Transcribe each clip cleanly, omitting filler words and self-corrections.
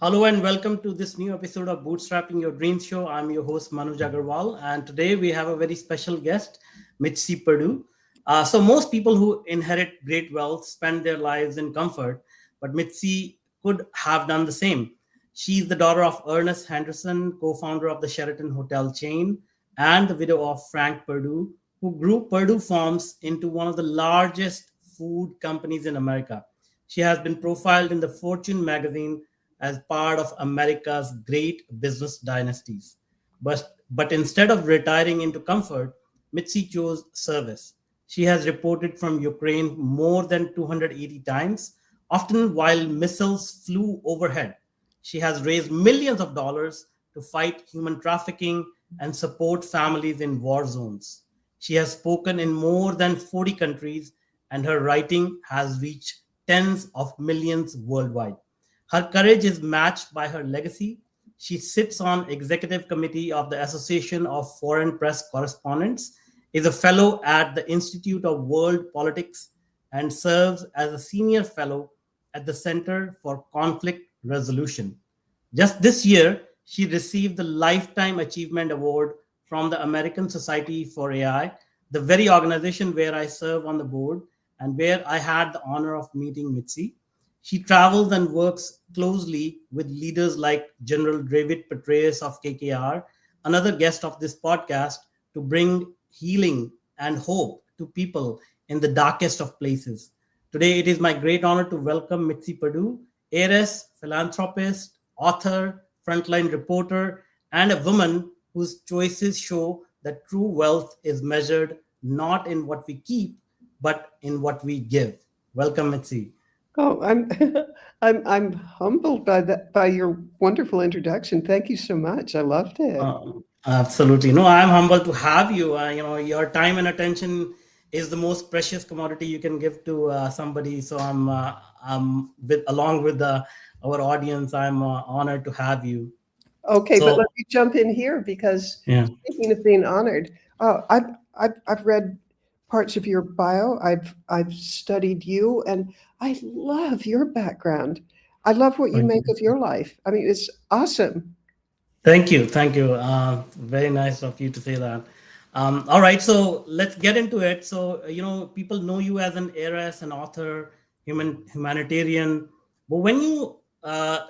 Hello and welcome to this new episode of Bootstrapping Your Dreams Show. I'm your host Manoj Agarwal, and today we have a very special guest, Mitzi Perdue. Most people who inherit great wealth spend their lives in comfort, but Mitzi could have done the same. She's the daughter of Ernest Henderson, co-founder of the Sheraton hotel chain, and the widow of Frank Perdue, who grew Perdue Farms into one of the largest food companies in America. She has been profiled in the Fortune magazine as part of America's great business dynasties. But instead of retiring into comfort, Mitzi chose service. She has reported from Ukraine more than 280 times, often while missiles flew overhead. She has raised millions of dollars to fight human trafficking and support families in war zones. She has spoken in more than 40 countries, and her writing has reached tens of millions worldwide. Her courage is matched by her legacy. She sits on executive committee of the Association of Foreign Press Correspondents, is a fellow at the Institute of World Politics, and serves as a senior fellow at the Center for Conflict Resolution. Just this year, she received the Lifetime Achievement Award from the American Society for AI, the very organization where I serve on the board and where I had the honor of meeting Mitzi. She travels and works closely with leaders like General David Petraeus of KKR, another guest of this podcast, to bring healing and hope to people in the darkest of places. Today, it is my great honor to welcome Mitzi Perdue, heiress, philanthropist, author, frontline reporter, and a woman whose choices show that true wealth is measured not in what we keep, but in what we give. Welcome, Mitzi. Oh, I'm I'm humbled by by your wonderful introduction. Thank you so much. I loved it. Absolutely. No, I'm humbled to have you. Your time and attention is the most precious commodity you can give to somebody. So I'm with along with our audience. I'm honored to have you. Okay, but So let me jump in here because yeah, speaking of being honored, I've read parts of your bio. I've studied you, and I love your background. I love what you thank make you. of your life. I mean, it's awesome. Thank you. Thank you. Very nice of you to say that. All right, so let's get into it. So, people know you as an heiress, an author, humanitarian. But when you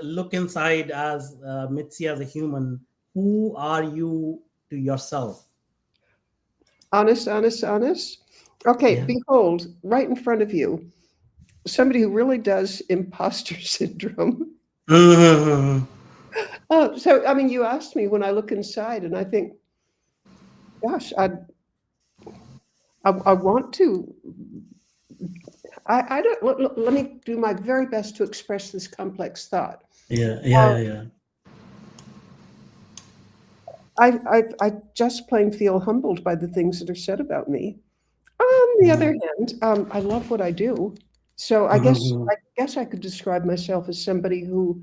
look inside as Mitzi as a human, who are you to yourself? Honest, honest, honest. Okay, Yeah. behold, right in front of you, somebody who really does imposter syndrome. Mhm. Oh, so I mean, you asked me when I look inside, and I think, gosh, I want to. I don't. Let me do my very best to express this complex thought. Yeah, yeah, Uh, yeah, yeah. I just plain feel humbled by the things that are said about me. On the other Mhm. hand, I love what I do, so Mhm. I guess I could describe myself as somebody who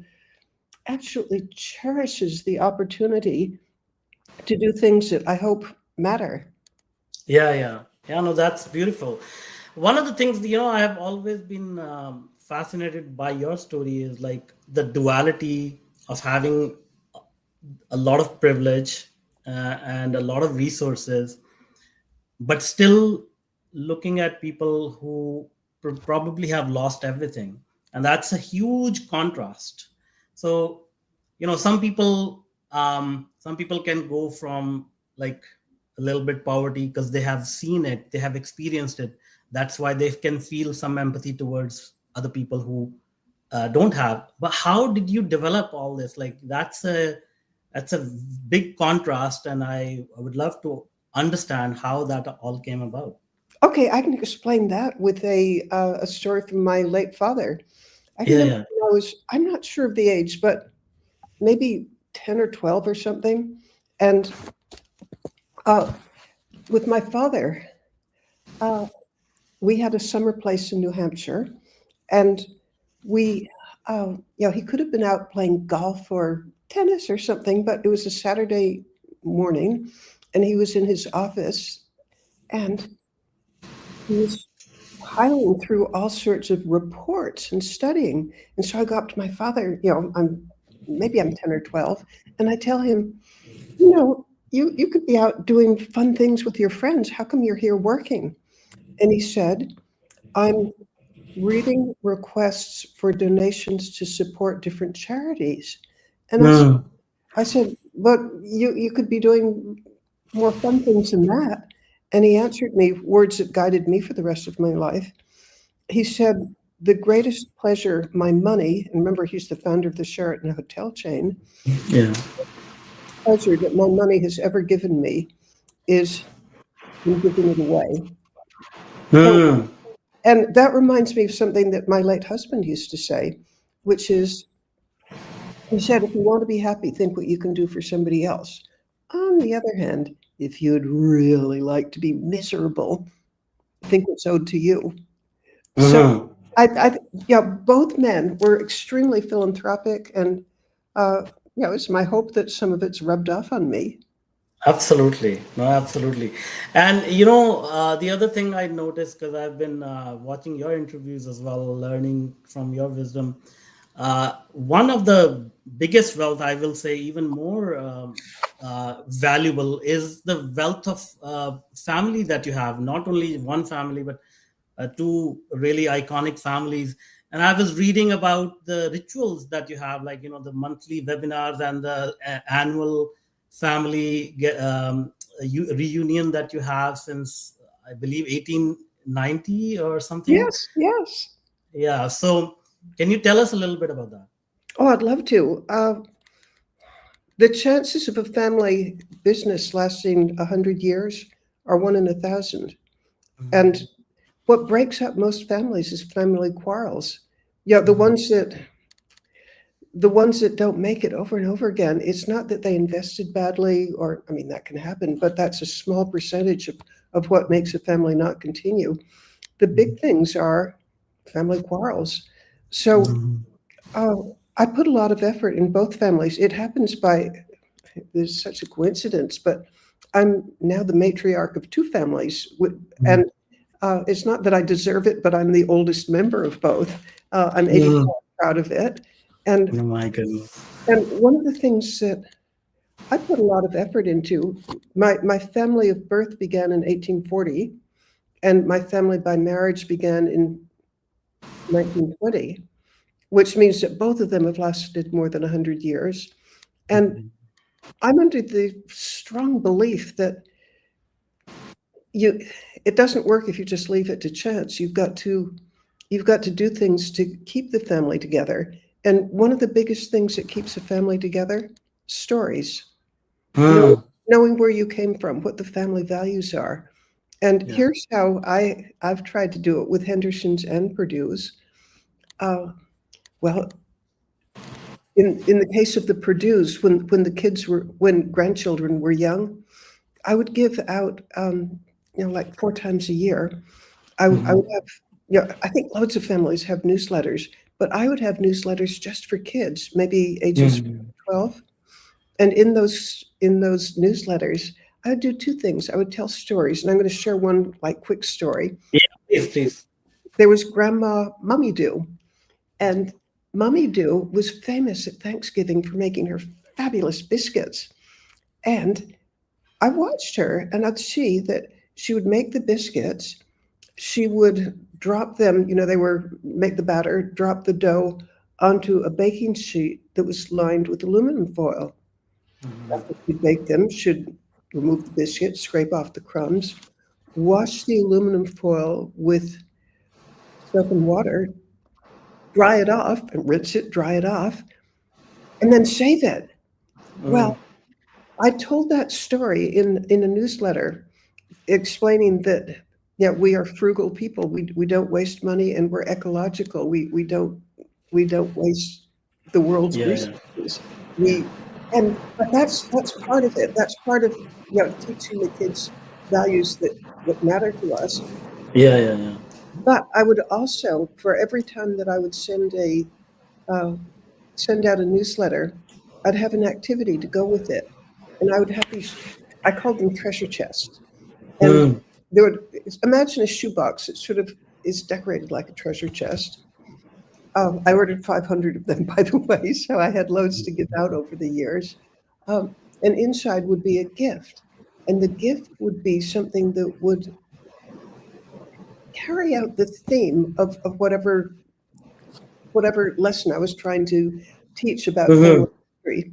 absolutely cherishes the opportunity to do things that I hope matter. Yeah, yeah, yeah. No, that's beautiful. One of the things I have always been fascinated by your story is like the duality of having a lot of privilege and a lot of resources, but still looking at people who probably have lost everything, and that's a huge contrast. So, some people can go from like a little bit poverty because they have seen it, they have experienced it. That's why they can feel some empathy towards other people who don't have. But how did you develop all this? Like that's a big contrast, and I would love to understand how that all came about. Okay, I can explain that with a story from my late father. I Yeah, remember yeah. when I'm not sure of the age, but maybe 10 or 12 or something. And uh, with my father, uh, we had a summer place in New Hampshire, and we, he could have been out playing golf or tennis or something, but it was a Saturday morning, and he was in his office, and he was piling through all sorts of reports and studying. And so I go up to my father, I'm maybe I'm 10 or 12, and I tell him, you know, you could be out doing fun things with your friends. How come you're here working? And he said, I'm reading requests for donations to support different charities. And Mm. I said, but you could be doing more fun things than that. And he answered me words that guided me for the rest of my life. He said, the greatest pleasure my money, and remember he's the founder of the Sheraton hotel chain, Yeah. pleasure that my money has ever given me is in giving it away. So, Mm. and that reminds me of something that my late husband used to say, which is, he said, if you want to be happy, think what you can do for somebody else. On the other hand, if you'd really like to be miserable, think what's owed to you. So, Mhm. yeah, both men were extremely philanthropic, and it's my hope that some of it's rubbed off on me. Absolutely. No, absolutely. And the other thing I noticed, because I've been watching your interviews as well, learning from your wisdom. One of the biggest wealth, I will say, even more valuable, is the wealth of family that you have. Not only one family, but two really iconic families. And I was reading about the rituals that you have, like the monthly webinars and the annual family reunion that you have since, I believe, 1890 or something. Yes, yes. Yeah. So can you tell us a little bit about that? Oh, I'd love to. The chances of a family business lasting 100 years are 1 in 1,000. And Mhm. what breaks up most families is family quarrels. Yeah, the ones that don't make it over and over again, it's not that they invested badly, or I mean that can happen, but that's a small percentage of what makes a family not continue. The big things are family quarrels. So Mhm. I put a lot of effort in both families. It happens by, there's such a coincidence, but I'm now the matriarch of two families, and it's not that I deserve it, but I'm the oldest member of both. I'm Mhm. 84, proud of it. And Oh my goodness. one of the things that I put a lot of effort into, my family of birth began in 1840, and my family by marriage began in 1920, which means that both of them have lasted more than 100 years. And I'm under the strong belief that you it doesn't work if you just leave it to chance. You've got to do things to keep the family together. And one of the biggest things that keeps a family together, stories. Know, Mm. knowing where you came from, what the family values are. And Yeah. here's how I've tried to do it with Henderson's and Perdue's. Uh, well, in the case of the Perdue's, when grandchildren were young, I would give out, like 4 times a year. I would Mhm. have, I think loads of families have newsletters, but I would have newsletters just for kids, maybe ages Mhm. 12. And in those newsletters, I would do two things. I would tell stories, and I'm going to share one like quick story. Yeah, please, please. There was Grandma Mummy Doo, and Mummy Doo was famous at Thanksgiving for making her fabulous biscuits. And I watched her, and I'd see that she would make the biscuits. She would drop them, they were make the batter, drop the dough onto a baking sheet that was lined with aluminum foil. After she'd bake them, she'd remove the biscuits, scrape off the crumbs, wash the aluminum foil with soap and water, dry it off, and rinse it, dry it off, and then save it. Mm. Well, I told that story in a newsletter explaining that, yeah, we are frugal people. We don't waste money, and we're ecological. We don't waste the world's Yeah, yeah, resources. yeah, But that's part of it. That's part of, teaching the kids values that matter to us. yeah, yeah, yeah. But I would also, for every time that I would uh, send out a newsletter, I'd have an activity to go with it, and I would have these. I called them treasure chests. And Mm. there would imagine a shoebox that sort of is decorated like a treasure chest. I ordered 500 of them, by the way, so I had loads to give out over the years. And inside would be a gift. And the gift would be something that would carry out the theme of whatever lesson I was trying to teach about family Mhm. history.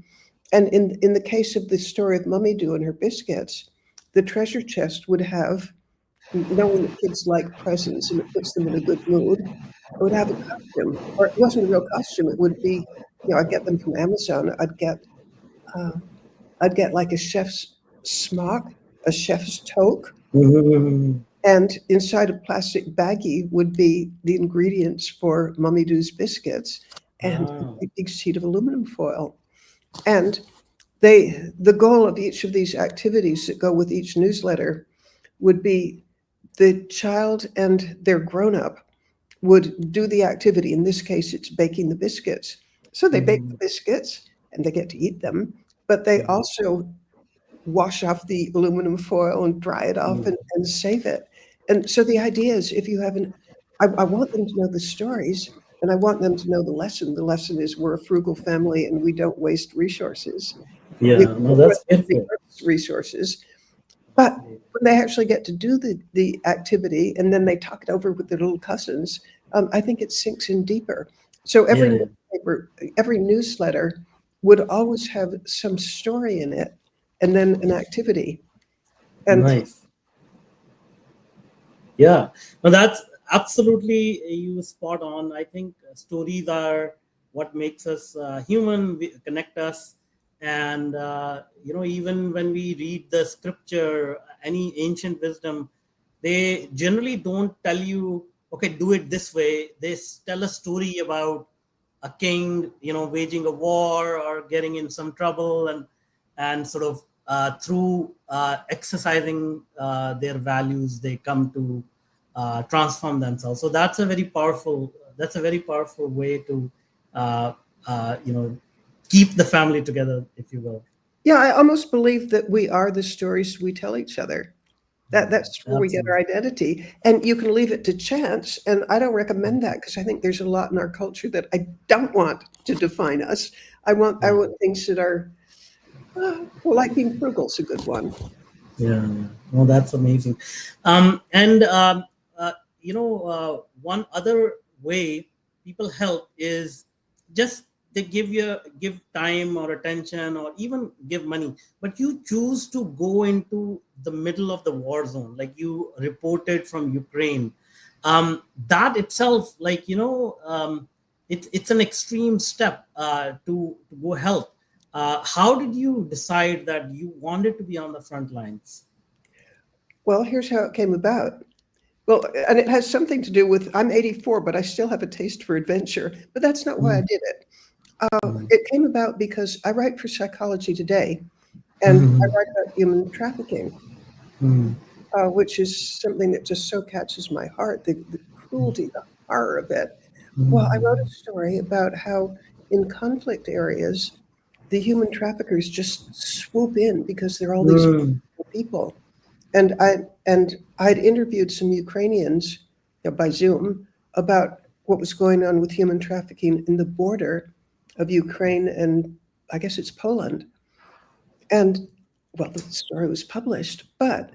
And in the case of the story of Mummy Doo and her biscuits, the treasure chest would have, knowing that kids like presents and it puts them in a good mood, it would have a costume. Or it wasn't a real costume, it would be, I'd get them from Amazon. Uh, I'd get like a chef's smock, a chef's toque, Mhm. and inside a plastic baggie would be the ingredients for Mummy Doo's biscuits and a Wow. big sheet of aluminum foil. And the goal of each of these activities that go with each newsletter would be the child and their grown-up would do the activity. In this case, it's baking the biscuits. So they bake the Mhm. biscuits and they get to eat them, but they Mhm. also wash off the aluminum foil and dry it off Mhm. and save it. And so the idea is if you have I want them to know the stories and I want them to know the lesson. The lesson is we're a frugal family and we don't waste resources. We Yeah, no, put that's the beautiful. earth's resources. But when they actually get to do the activity and then they talk it over with their little cousins, I think it sinks in deeper. So every Yeah, yeah. newspaper, every newsletter would always have some story in it and then an activity. And Nice. Yeah, no, that's absolutely you spot on. I think stories are what makes us human, connect us, and even when we read the scripture, any ancient wisdom, they generally don't tell you, okay, do it this way. They tell a story about a king, waging a war or getting in some trouble, and sort of through exercising their values, they come to transform themselves. So that's a very powerful way to uh, keep the family together, if you will. yeah, I almost believe that we are the stories we tell each other. That's where we get our Absolutely. identity. And you can leave it to chance. And I don't recommend that because I think there's a lot in our culture that I don't want to define us. I Yeah. want things that are well, like being frugal is a good one. Yeah, yeah. No, that's amazing. And one other way people help is just they give time or attention or even give money, but you choose to go into the middle of the war zone, like you reported from Ukraine. That itself, it's an extreme step to go help. How did you decide that you wanted to be on the front lines? Well, here's how it came about. Well, and it has something to do with I'm 84, but I still have a taste for adventure. But that's not why I Mm, did it. mm, It came about because I write for Psychology Today and I mm, write about human trafficking, mm, which is something that just so catches my heart, the cruelty, the horror of it. Well, I wrote a mm, story about how in conflict areas, the human traffickers just swoop in because there are all these mm, people. And I'd interviewed some Ukrainians by Zoom about what was going on with human trafficking in the border of Ukraine and I guess it's Poland. And well, the story was published, but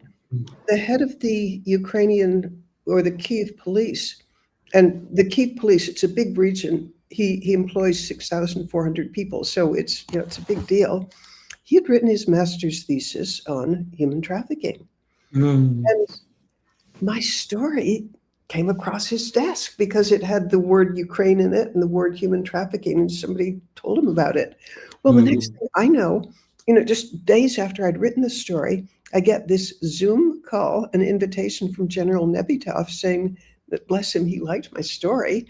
the head of the Ukrainian or the Kiev police, and the Kiev police, it's a big region. He employs 6,400 people, so it's a big deal. He had written his master's thesis on human trafficking, mm, and my story came across his desk because it had the word Ukraine in it and the word human trafficking, and somebody told him about it. Well, the next mm. thing I know, just days after I'd written the story, I get this Zoom call, an invitation from General Nebitov saying that, bless him, he liked my story.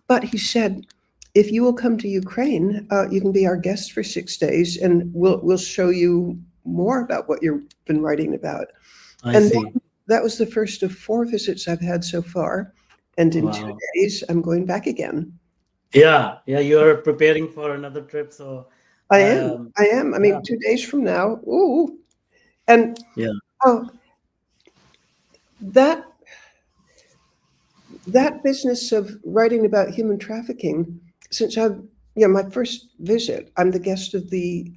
But he said, if you will come to Ukraine, you can be our guest for 6 days and we'll show you more about what you've been writing about. I And see. that was the first of 4 visits I've had so far, and in 2 Wow. days, I'm going back again. Yeah, yeah, you're preparing for another trip, so I am, um, I am. I yeah, mean, 2 days from now, ooh, and, yeah. oh, that that business of writing about human trafficking, since my first visit, I'm the guest of the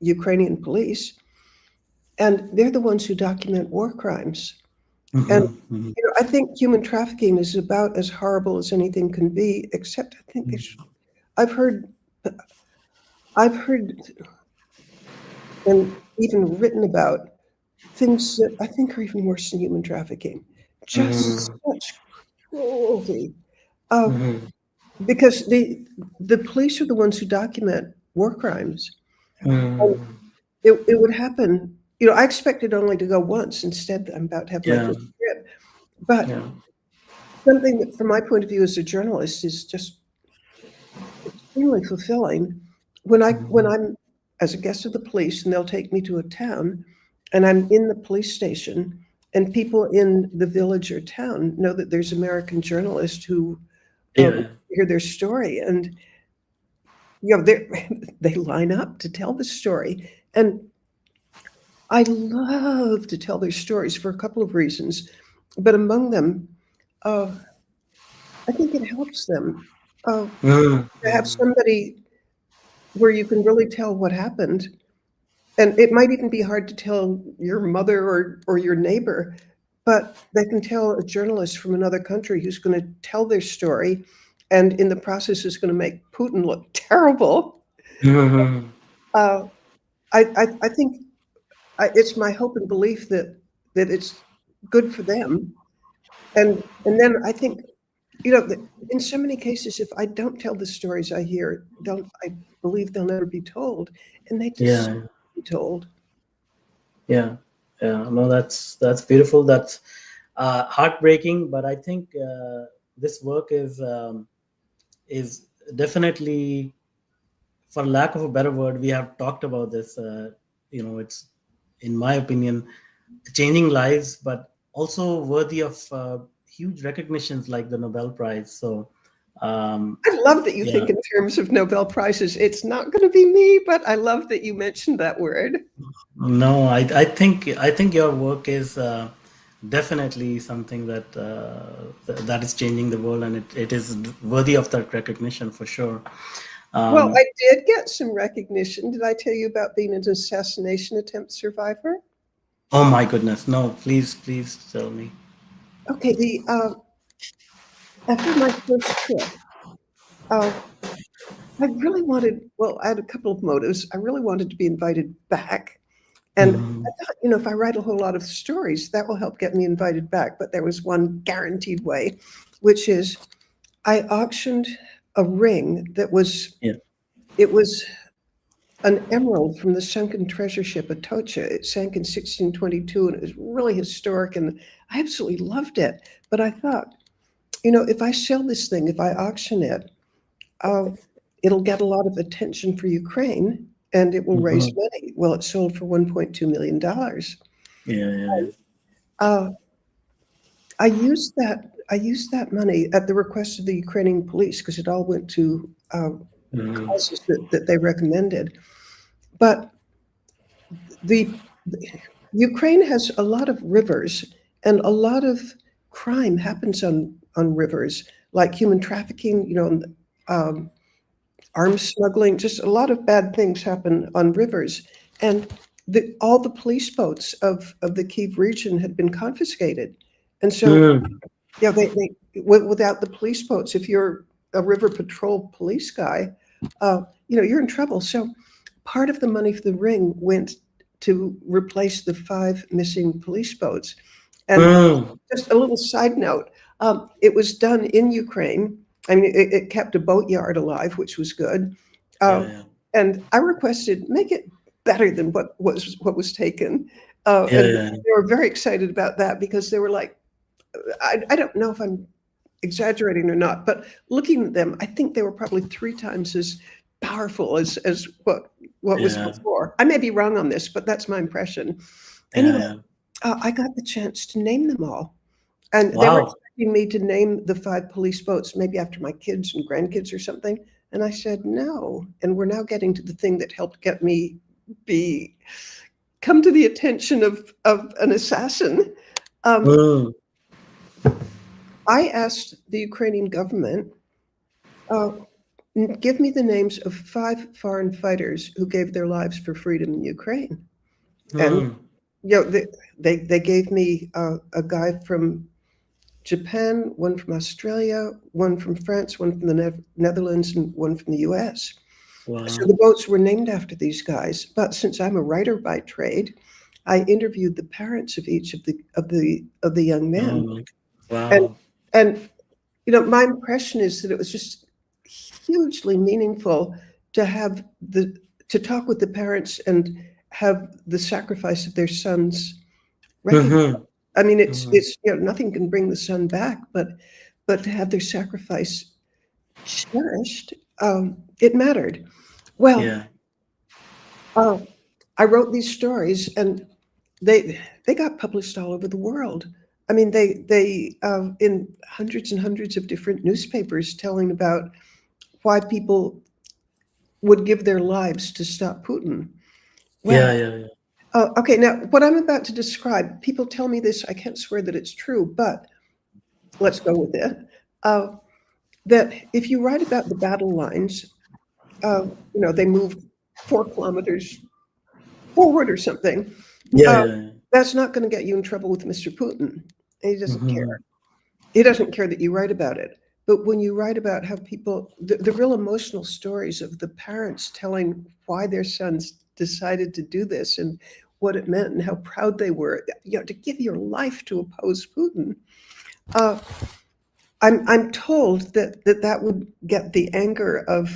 Ukrainian police, and they're the ones who document war crimes. And Mhm, mhm, I think human trafficking is about as horrible as anything can be, except I think I've heard I've heard and even written about things that I think are even worse than human trafficking. Just mhm, such cruelty. Uh, mhm, because the police are the ones who document war crimes. And mhm. it would happen. I expected only to go once. Instead, I'm about to have my Yeah, first trip. But yeah. something that, from my point of view as a journalist, is just extremely fulfilling. When Mhm. I'm as a guest of the police, and they'll take me to a town, and I'm in the police station, and people in the village or town know that there's American journalists who Yeah, hear their story, and they they line up to tell the story. And I love to tell their stories for a couple of reasons, but among them, uh, I think it helps them mhm, to have mhm. somebody where you can really tell what happened. And it might even be hard to tell your mother or your neighbor, but they can tell a journalist from another country who's going to tell their story, and in the process is going to make Putin look terrible. Mhm. Uh, I think it's my hope and belief that it's good for them. And then I think, that in so many cases, if I don't tell the stories I hear, I believe they'll never be told, and they deserve Yeah, to be told. yeah, yeah. No, that's beautiful. That's heartbreaking, but I think this work is definitely, for lack of a better word, we have talked about this. It's, in my opinion, changing lives, but also worthy of huge recognitions like the Nobel Prize. So, um, I love that you yeah, think in terms of Nobel Prizes. It's not going to be me, but I love that you mentioned that word. no, I think your work is definitely something that is changing the world, and it is worthy of that recognition for sure. Well, Um, I did get some recognition. Did I tell you about being an assassination attempt survivor? oh my goodness, no! Please tell me. Okay, the after my first trip, uh, I really wanted. Well, I had a couple of motives. I really wanted to be invited back, and Mhm. I thought, if I write a whole lot of stories, that will help get me invited back. But there was one guaranteed way, which is I auctioned a ring that was Yeah. it was an emerald from the sunken treasure ship Atocha. It sank in 1622, and it was really historic, and I absolutely loved it. But I thought, if I sell this thing, if I auction it, uh, it'll get a lot of attention for Ukraine, and it will raise Mhm. money. Well, it sold for $1.2 million. Yeah, yeah, Uh, I used that money at the request of the Ukrainian police because it all went to yeah. Mhm. causes that they recommended. But the Ukraine has a lot of rivers, and a lot of crime happens on rivers, like human trafficking, and, arms smuggling. Just a lot of bad things happen on rivers, and all the police boats of the Kyiv region had been confiscated, and so Mm. without the police boats, if you're a river patrol police guy, you're in trouble. So part of the money for the ring went to replace the 5 missing police boats. And Mm. just a little side note, it was done in Ukraine. I mean, it kept a boatyard alive, which was good. Yeah, Um, yeah, and I requested make it better than what was taken. yeah, And yeah, they were very excited about that because they were like, I don't know if I'm exaggerating or not, but looking at them, I think they were probably 3 times as powerful as what was yeah, before. I may be wrong on this, but that's my impression. yeah, Anyway, yeah. I got the chance to name them all, and they were Wow. expecting me to name the 5 police boats maybe after my kids and grandkids or something, and I said, "No." And we're now getting to the thing that helped get me be come to the attention of an assassin. Um, Mm. I asked the Ukrainian government, give me the names of 5 foreign fighters who gave their lives for freedom in Ukraine. And Hmm. they gave me a guy from Japan, one from Australia, one from France, one from the Netherlands, and one from the US. So Wow. the boats were named after these guys. But since I'm a writer by trade, I interviewed the parents of each of the young men. Oh, And wow. and my impression is that it was just hugely meaningful to have to talk with the parents and have the sacrifice of their sons recognized. Hmm. I mean, Hmm. it's nothing can bring the son back, but to have their sacrifice cherished, it mattered. Well, Yeah. uh, I wrote these stories, and they got published all over the world. I mean, they in hundreds and hundreds of different newspapers telling about why people would give their lives to stop Putin. Yeah. Well, Yeah. Yeah. okay, now what I'm about to describe, people tell me this, I can't swear that it's true, but let's go with it. Uh, that if you write about the battle lines, they move 4 kilometers forward or something, Yeah. uh, Yeah. Yeah. that's not going to get you in trouble with Mr. Putin. He doesn't care. Hmm. He doesn't care that you write about it. But when you write about how people, the real emotional stories of the parents telling why their sons decided to do this and what it meant and how proud they were, to give your life to oppose Putin, uh, I'm told that would get the anger of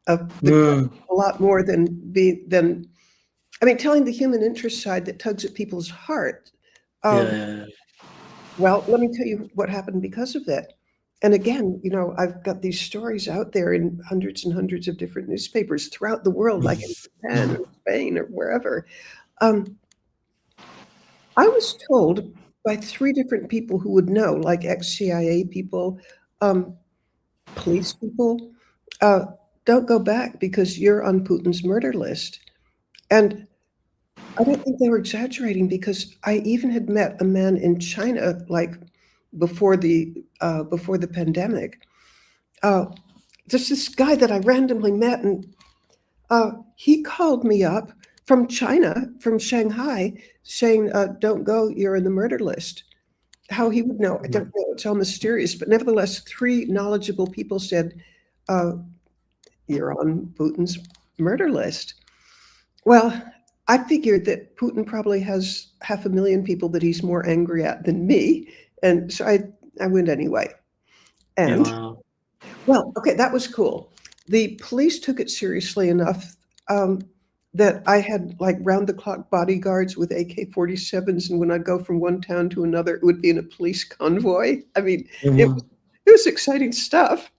the Hmm. a lot more than I mean, telling the human interest side that tugs at people's heart. Yeah. Um, Yeah. Yeah. Well, let me tell you what happened because of that. And again, I've got these stories out there in hundreds and hundreds of different newspapers throughout the world, like in Japan or Spain or wherever. Um, I was told by 3 different people who would know, like ex-CIA people, um, police people, uh, don't go back because you're on Putin's murder list. And I don't think they were exaggerating because I even had met a man in China, like before the pandemic. Uh, there's this guy that I randomly met, and he called me up from China, from Shanghai, saying, "Don't go. You're in the murder list." How he would know, I don't know. It's all mysterious, but nevertheless, 3 knowledgeable people said, uh, "You're on Putin's murder list." Well, I figured that Putin probably has 500,000 people that he's more angry at than me, and so I went anyway. Yeah. And Wow. well, okay, that was cool. The police took it seriously enough, um, that I had, like, round-the-clock bodyguards with AK-47s, and when I'd go from one town to another, it would be in a police convoy. I mean, it Hmm. was it was exciting stuff.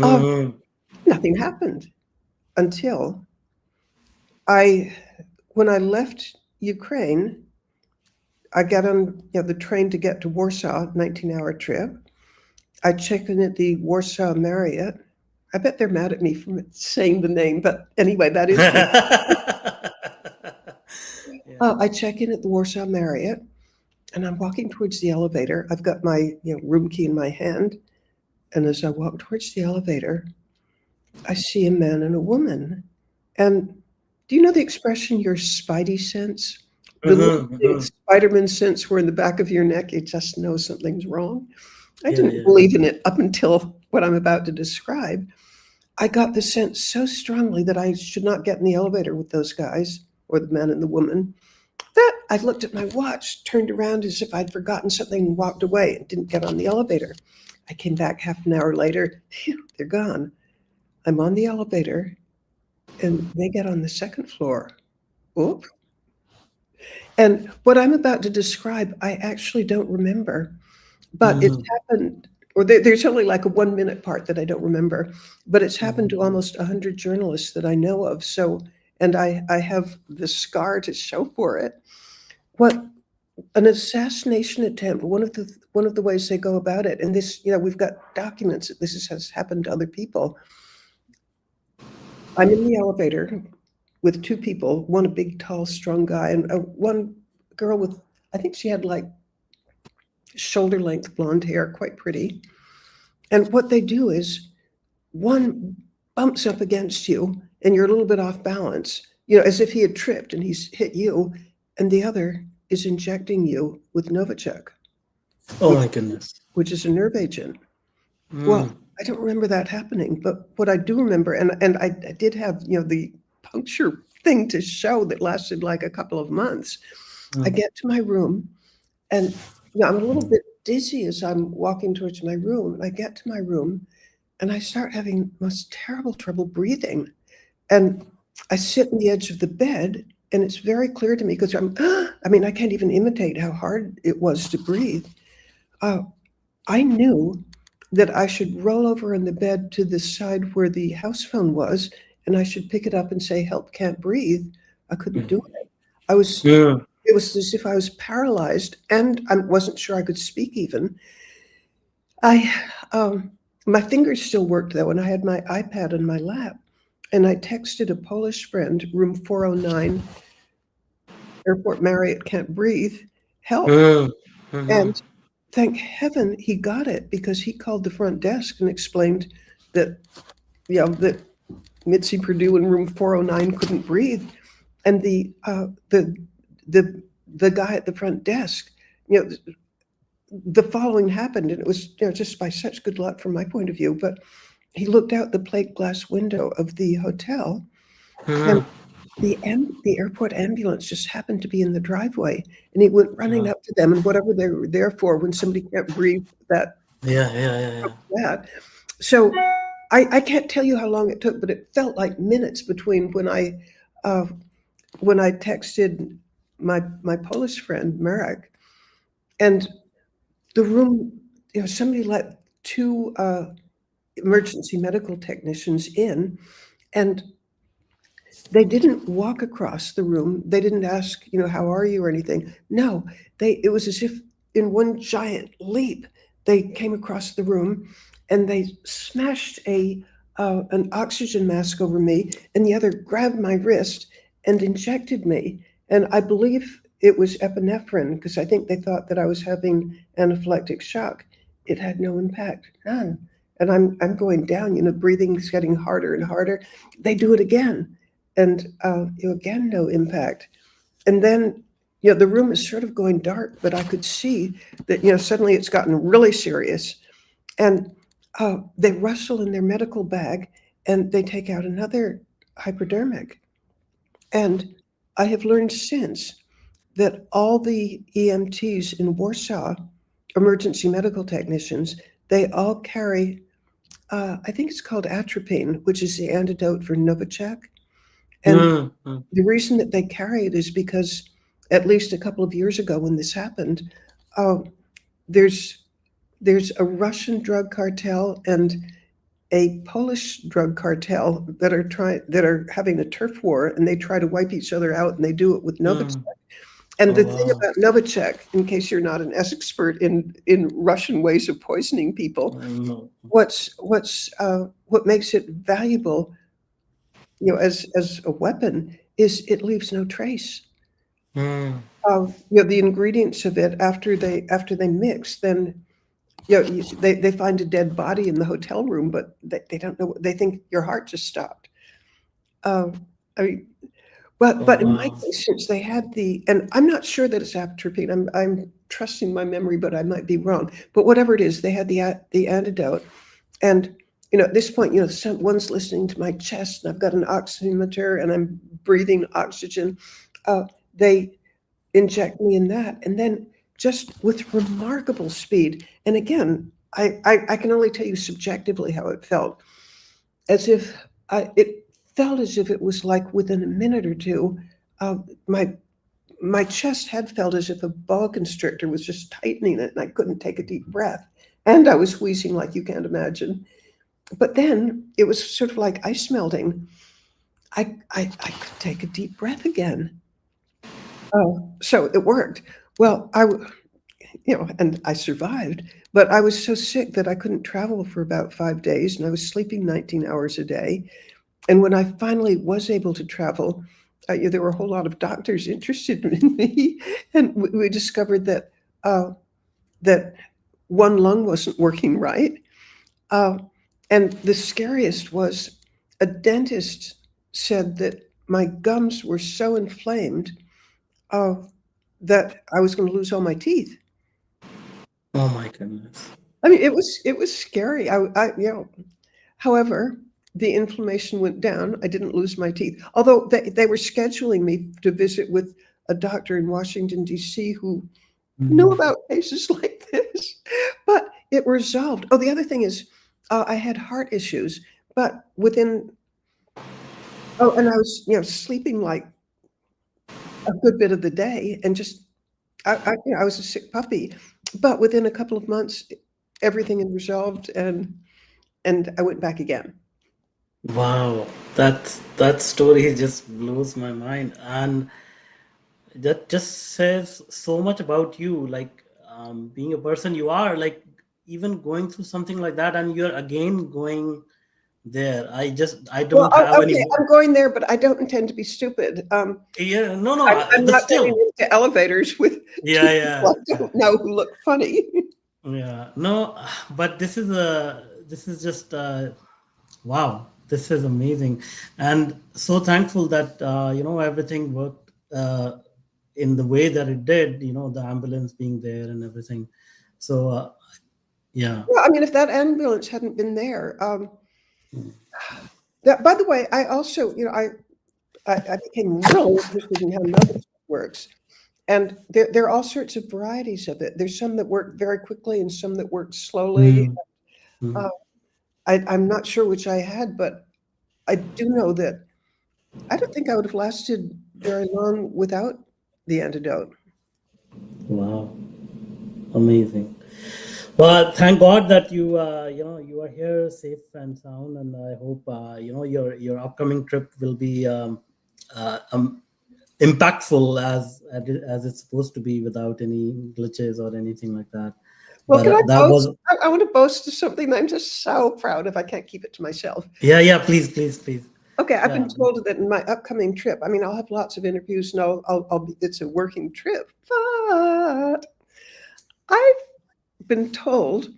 Um, Hmm. Nothing happened until I when I left Ukraine, I got on, the train to get to Warsaw, 19-hour trip. I checked in at the Warsaw Marriott. I bet they're mad at me for saying the name, but anyway, that is the Yeah. I check in at the Warsaw Marriott, and I'm walking towards the elevator. I've got my, room key in my hand, and as I walk towards the elevator, I see a man and a woman. And do you know the expression, your spidey sense? The little Hmm. thing Hmm. Spider-Man sense where in the back of your neck, you just know something's wrong? I Yeah. didn't Yeah. believe in it up until what I'm about to describe. I got the sense so strongly that I should not get in the elevator with those guys, or the man and the woman, that I looked at my watch, turned around as if I'd forgotten something, and walked away and didn't get on the elevator. I came back half an hour later. Phew, they're gone. I'm on the elevator, and they get on the second floor. Oop. And what I'm about to describe, I actually don't remember, but it's Hmm. happened, or there's only like a 1-minute part that I don't remember, but it's happened Hmm. to almost 100 journalists that I know of. So, and I have the scar to show for it. What an assassination attempt, one of the ways they go about it, and this, we've got documents that has happened to other people. I'm in the elevator with 2 people, one a big, tall, strong guy, and one girl with, I think she had like shoulder-length blonde hair, quite pretty. And what they do is one bumps up against you and you're a little bit off balance, as if he had tripped and he's hit you, and the other is injecting you with Novichok, Oh which, my goodness. which is a nerve agent. Well, Mm. I don't remember that happening, but what I do remember, and I did have, the puncture thing to show that lasted like a couple of months. I Mm. get to my room and I'm a little bit dizzy as I'm walking towards my room. And I get to my room and I start having most terrible trouble breathing. And I sit on the edge of the bed and it's very clear to me because I can't even imitate how hard it was to breathe. Uh, I knew that I should roll over in the bed to the side where the house phone was, and I should pick it up and say, "Help, can't breathe." I couldn't do it. I was, Mm. it was as if I was paralyzed, and I wasn't sure I could speak even. I, my fingers still worked though, and I had my iPad in my lap, and I texted a Polish friend, room 409, Airport Marriott, can't breathe, help. Mm. Mhm. And thank heaven he got it because he called the front desk and explained that, that Mitzi Perdue in room 409 couldn't breathe. And the the guy at the front desk, you know, the following happened, and it was just by such good luck from my point of view. But he looked out the plate glass window of the hotel, and Mhm. the airport ambulance just happened to be in the driveway, and he went running Uh, up to them and whatever they were there for when somebody can't breathe that yeah, yeah, yeah, yeah. that. So I can't tell you how long it took, but it felt like minutes between uh, when I texted my Polish friend Marek, and the room, somebody let two emergency medical technicians in, and they didn't walk across the room. They didn't ask, how are you or anything. No, it was as if in one giant leap, they came across the room and they smashed an oxygen mask over me, and the other grabbed my wrist and injected me. And I believe it was epinephrine because I think they thought that I was having anaphylactic shock. It had no impact, none. And I'm going down, breathing's getting harder and harder. They do it again and again no impact. And then the room is sort of going dark, but I could see that suddenly it's gotten really serious, and they rustle in their medical bag and they take out another hypodermic. And I have learned since that all the EMTs in Warsaw, emergency medical technicians, they all carry I think it's called atropine, which is the antidote for Novichok. And Mm. Mm. the reason that they carry it is because at least a couple of years ago when this happened, uh, there's there's a Russian drug cartel and a Polish drug cartel that are having a turf war, and they try to wipe each other out, and they do it with Novichok. Mm. And Oh the thing wow. about Novichok, in case you're not an expert in Russian ways of poisoning people, No. what makes it valuable, as a weapon, is it leaves no trace. Mm. The ingredients of it after they mix, then they find a dead body in the hotel room, but they don't know. They think your heart just stopped. Uh, I mean, Oh but in my wow. case, since they had and I'm not sure that it's atropine. I'm trusting my memory, but I might be wrong. But whatever it is, they had the antidote, and at this point, someone's listening to my chest, and I've got an oximeter, and I'm breathing oxygen. Uh, they inject me in that, and then just with remarkable speed. And again, I can only tell you subjectively how it felt, as if it felt as if it was like within a minute or two, uh, my my chest had felt as if a boa constrictor was just tightening it, and I couldn't take a deep breath, and I was wheezing like you can't imagine. But then it was sort of like ice melting. I could take a deep breath again. Oh, so it worked. Well, and I survived, but I was so sick that I couldn't travel for about 5 days, and I was sleeping 19 hours a day. And when I finally was able to travel, there were a whole lot of doctors interested in me, and we discovered that uh, that one lung wasn't working right. And the scariest was a dentist said that my gums were so inflamed that I was going to lose all my teeth. Oh my goodness. I mean, it was scary. However, the inflammation went down. I didn't lose my teeth, although they were scheduling me to visit with a doctor in Washington, D.C. who knew about cases like this, but it resolved. Oh, the other thing is, I had heart issues, but and I was, sleeping like a good bit of the day, and just, I was a sick puppy, but within a couple of months, everything had resolved, and I went back again. Wow, that story just blows my mind, and that just says so much about you, like being a person you are, like even going through something like that, and you're again going there. I Well, don't have any. okay, I'm going there, but I don't intend to be stupid. Yeah, no, no, I'm but not getting still, into elevators with two yeah, people I don't know who look funny. yeah, no, but this is just wow, this is amazing, and so thankful that everything worked in the way that it did. The ambulance being there and everything. So yeah. Well, I mean, if that ambulance hadn't been there, by the way, I also, I became really interested in how numbers works. And there are all sorts of varieties of it. There's some that work very quickly and some that work slowly. Mm, mm. I'm not sure which I had, but I do know that I don't think I would have lasted very long without the antidote. Wow, amazing. Well, thank God that you are here safe and sound, and I hope your upcoming trip will be uh, um, impactful as it's supposed to be, without any glitches or anything like that. Well, But can I that boast? was, I want to boast of something that I'm just so proud of. I can't keep it to myself. yeah, please, please, please. Okay, I've Yeah. been told that in my upcoming trip, I mean, I'll have lots of interviews and it's a working trip, but I've been told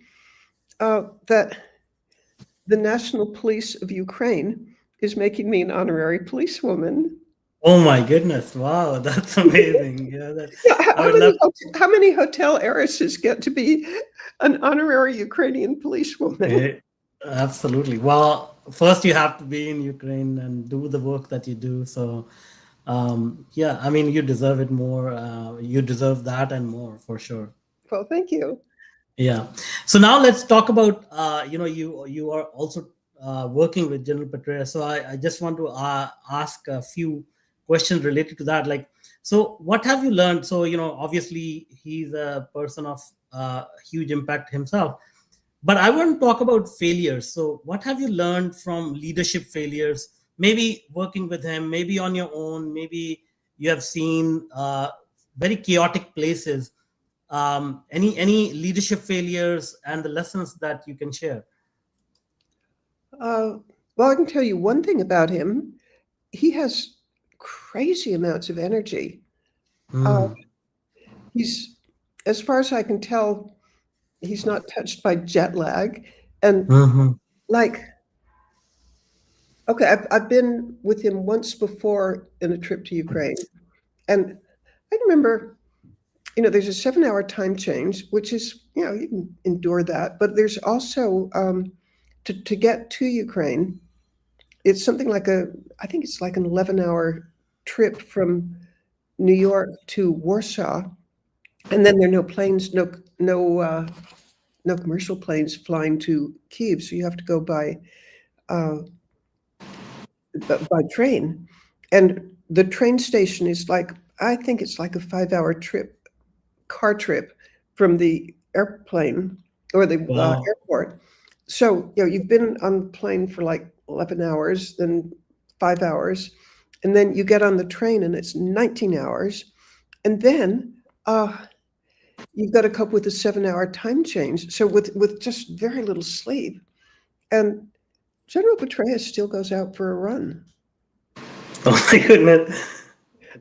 that the National Police of Ukraine is making me an honorary policewoman. Oh my goodness! Wow, that's amazing. Yeah, Yeah, I would love. how many hotel heiresses get to be an honorary Ukrainian policewoman? Eh, absolutely. Well, first you have to be in Ukraine and do the work that you do. So, yeah, I mean, you deserve it more. You deserve that and more for sure. Well, thank you. Yeah. So now let's talk about you are also working with General Petraeus. So I just want to ask a few questions related to that. Like, so what have you learned? So obviously he's a person of huge impact himself, but I want to talk about failures. So what have you learned from leadership failures? Maybe working with him, maybe on your own, maybe you have seen very chaotic places. Any leadership failures and the lessons that you can share? Well, I can tell you one thing about him. He has crazy amounts of energy. Uh, Mm. he's, as far as I can tell, he's not touched by jet lag. And Hmm. like, okay, I've been with him once before in a trip to Ukraine. And I remember, there's a 7-hour time change, which is, you can endure that. But there's also, to get to Ukraine, it's something like I think it's like an 11-hour trip from New York to Warsaw. And then there are no planes, no commercial planes flying to Kyiv. So you have to go uh, by train. And the train station is I think it's like a 5-hour car trip from the airplane or the Wow. airport. So, you've been on the plane for like 11 hours, then 5 hours, and then you get on the train and it's 19 hours. And then you've got to cope with a 7-hour time change. So with just very little sleep. And General Petraeus still goes out for a run. Oh my goodness.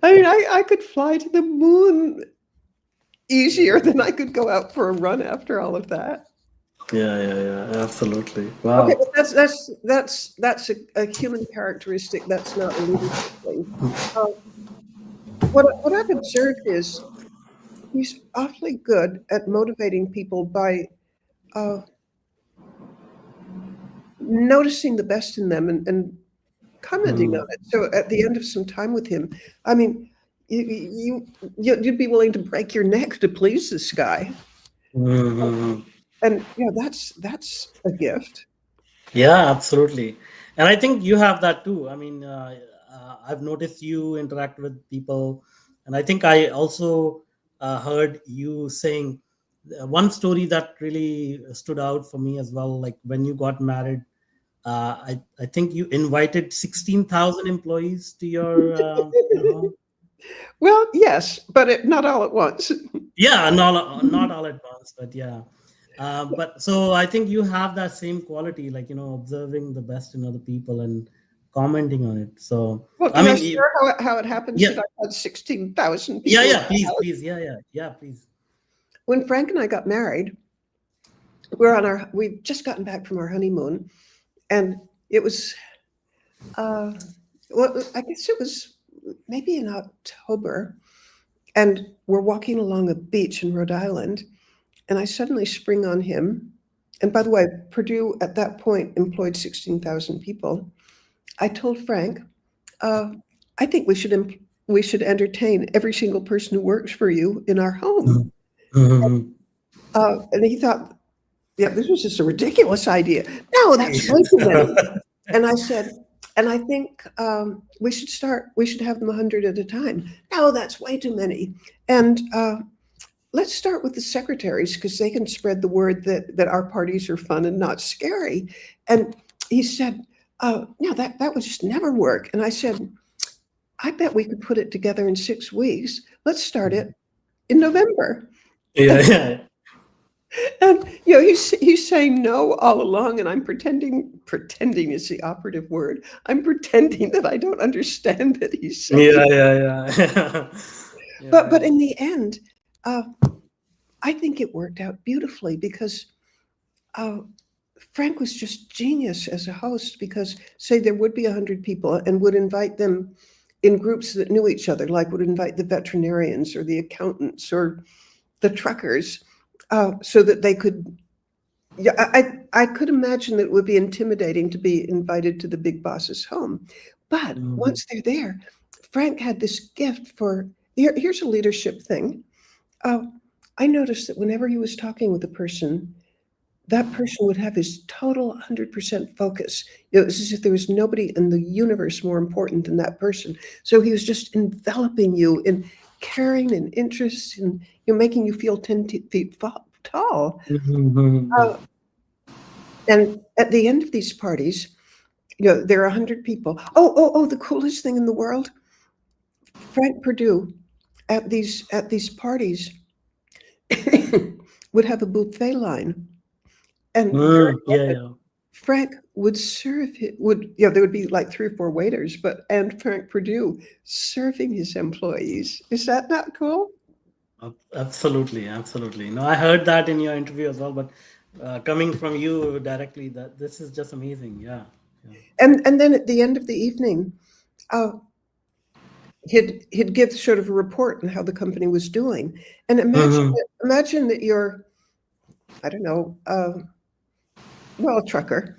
I mean, I could fly to the moon easier than I could go out for a run after all of that. Yeah, absolutely. Okay, Wow. but that's a human characteristic. That's not a leadership thing. Uh, what I've observed is he's awfully good at motivating people by uh, noticing the best in them and commenting on it. So at the end of some time with him, I mean, you'd be willing to break your neck to please this guy, Mhm. and that's a gift. Yeah, absolutely. And I think you have that too. I mean, I've noticed you interact with people, and I think I also heard you saying one story that really stood out for me as well. Like when you got married, I think you invited 16,000 employees to your home. Well, yes, but not all at once. Yeah, not all at once, but yeah. But so I think you have that same quality, like observing the best in other people and commenting on it. So Well, I can I mean, share how it happens yeah, that I had 16,000 yeah, people? yeah. Please, yeah, please. When Frank and I got married, we'd just gotten back from our honeymoon, and it was, well, I guess it was maybe in October, and we're walking along a beach in Rhode Island, and I suddenly spring on him. And by the way, Purdue at that point employed 16,000 people. I told Frank, uh, I think we should entertain every single person who works for you in our home. Mhm. And he thought, yeah, this was just a ridiculous idea. No, that's way too many. And I said, and I think we should have them 100 at a time. No, that's way too many. And let's start with the secretaries because they can spread the word that our parties are fun and not scary. And he said, no, that would just never work. And I said, I bet we could put it together in 6 weeks. Let's start it in November. Yeah. And he's saying no all along, and I'm pretending is the operative word. I'm pretending that I don't understand that he's saying. Yeah. But Yeah. in the end, uh, I think it worked out beautifully because uh, Frank was just genius as a host. Because say there would be 100 people and would invite them in groups that knew each other, like would invite the veterinarians or the accountants or the truckers, so that they could. Yeah, I could imagine that it would be intimidating to be invited to the big boss's home. But Mhm. once they're there, Frank had this gift for here's a leadership thing. Uh, I noticed that whenever he was talking with a person, that person would have his total 100% focus. It was as if there was nobody in the universe more important than that person. So he was just enveloping you in caring and interest and making you feel 10 feet tall. Mhm. Uh, And at the end of these parties, there are 100 people. Oh, the coolest thing in the world, Frank Perdue at these parties would have a buffet line. And very often Yeah. Frank would serve it would there would be like 3 or 4 waiters, and Frank Perdue serving his employees. Is that not cool? Absolutely. No, I heard that in your interview as well, but coming from you directly, that this is just amazing. Yeah. Yeah. And then at the end of the evening, uh, he'd give sort of a report on how the company was doing. And Mhm. imagine that you're, I don't know, well, a trucker,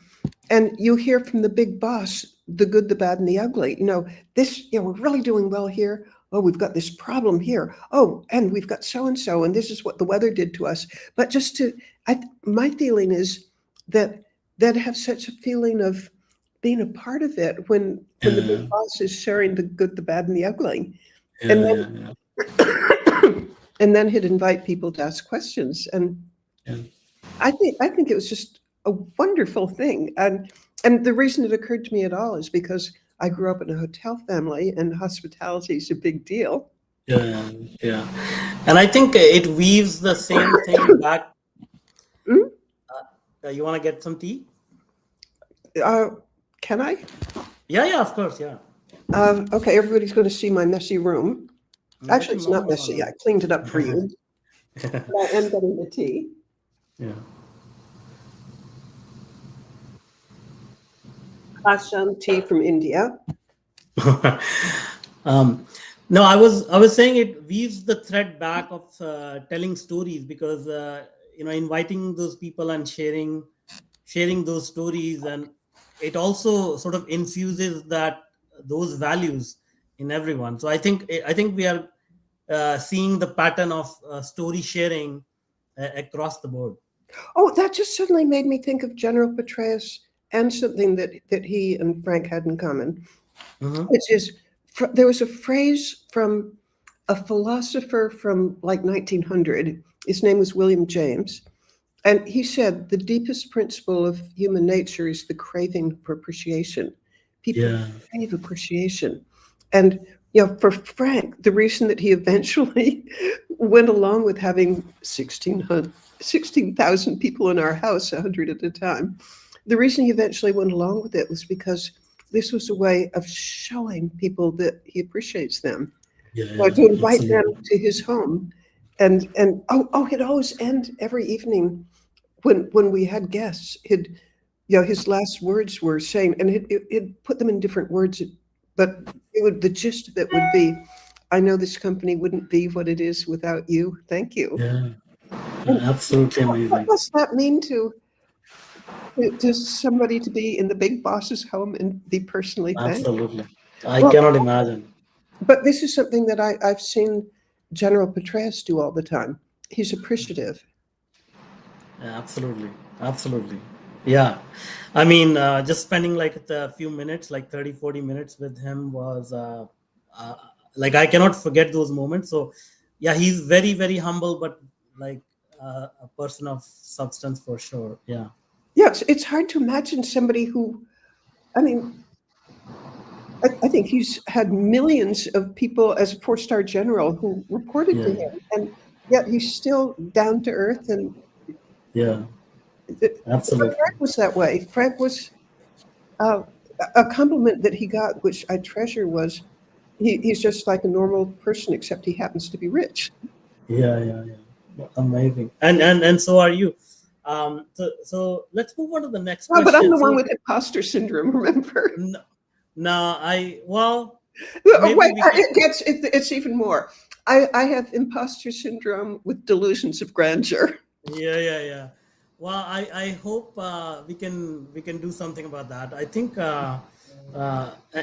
and you hear from the big boss the good, the bad, and the ugly. We're really doing well here. Oh, we've got this problem here. Oh, and we've got so and so, and this is what the weather did to us. But my feeling is that that have such a feeling of being a part of it when the big Yeah. boss is sharing the good, the bad, and the ugly, and Yeah. then and then he'd invite people to ask questions. And Yeah. I think it was just a wonderful thing. And the reason it occurred to me at all is because I grew up in a hotel family, and hospitality is a big deal. Yeah. Yeah. And I think it weaves the same thing back. Mm? You want to get some tea? Uh, can I? Yeah, of course, yeah. Okay, everybody's going to see my messy room. Get Actually, some it's not momos on messy. them. I cleaned it up for you. I am getting the tea. Yeah. Assam tea from India. um, no, I was saying it weaves the thread back of telling stories, because inviting those people and sharing those stories, and it also sort of infuses that those values in everyone. So I think we are seeing the pattern of story sharing across the board. Oh, that just suddenly made me think of General Petraeus and something that he and Frank had in common, Hmm. which is there was a phrase from a philosopher from like 1900. His name was William James. And he said the deepest principle of human nature is the craving for appreciation. People Yeah. crave appreciation. And for Frank, the reason that he eventually went along with having 16,000 people in our house, 100 at a time, the reason he eventually went along with it was because this was a way of showing people that he appreciates them. Yeah. To Yeah. invite them Absolutely. to his home, and he'd always end every evening when we had guests, his last words were saying, and he'd put them in different words, but the gist of it would be, "I know this company wouldn't be what it is without you. Thank you." Yeah. And Absolutely what amazing. does that mean to somebody to be in the big boss's home and be personally thanked? Absolutely. I Well, cannot imagine. but this is something that I've seen General Petraeus do all the time. He's appreciative. Yeah, absolutely. Absolutely. Yeah. I mean, just spending like a few minutes, like 30, 40 minutes with him was uh, like, I cannot forget those moments. So, yeah, he's very, very humble, but like a person of substance for sure. Yeah. Yeah, it's hard to imagine somebody who, I mean, I think he's had millions of people as a four-star general who reported to Yeah. him, and yet he's still down to earth. And Yeah. but Absolutely. Frank was that way. Frank was uh, a compliment that he got, which I treasure, was he's just like a normal person, except he happens to be rich. Yeah. Yeah. Yeah. Amazing. And so are you. So let's move on to the next Oh, but I'm question. the one So, with imposter syndrome. Remember? no, no, well, Oh, maybe wait, we can. it's even more. I have imposter syndrome with delusions of grandeur. Yeah, yeah, yeah. Well, I hope we can do something about that. I think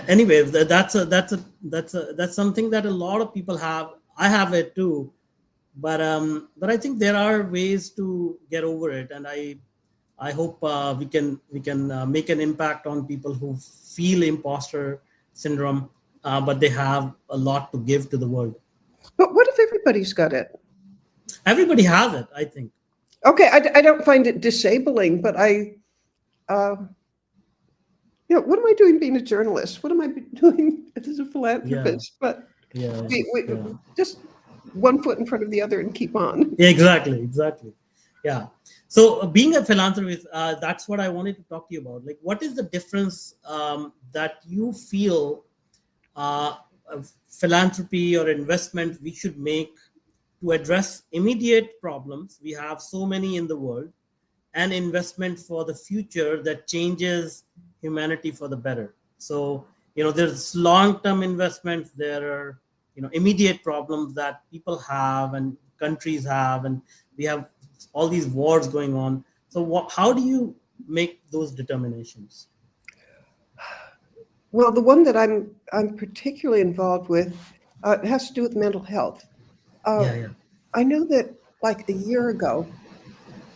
anyway, that's something that a lot of people have. I have it too, but I think there are ways to get over it, and I hope we can make an impact on people who feel imposter syndrome, but they have a lot to give to the world. But what if everybody's got it? Everybody has it, I think. Okay, I don't find it disabling, but uh, what am I doing being a journalist? What am I doing as a Yeah, philanthropist? But yeah, we yeah. just one foot in front of the other and keep on. Yeah, exactly, exactly. Yeah. So being a philanthropist, that's what I wanted to talk to you about. Like, what is the difference that you feel of philanthropy or investment we should make to address immediate problems? We have so many in the world, and investment for the future that changes humanity for the better. So, there's long-term investments. There are, immediate problems that people have and countries have, and we have all these wars going on. So, how do you make those determinations? Well, the one that I'm particularly involved with has to do with mental health. Uh, Yeah, yeah, I know that like a year ago,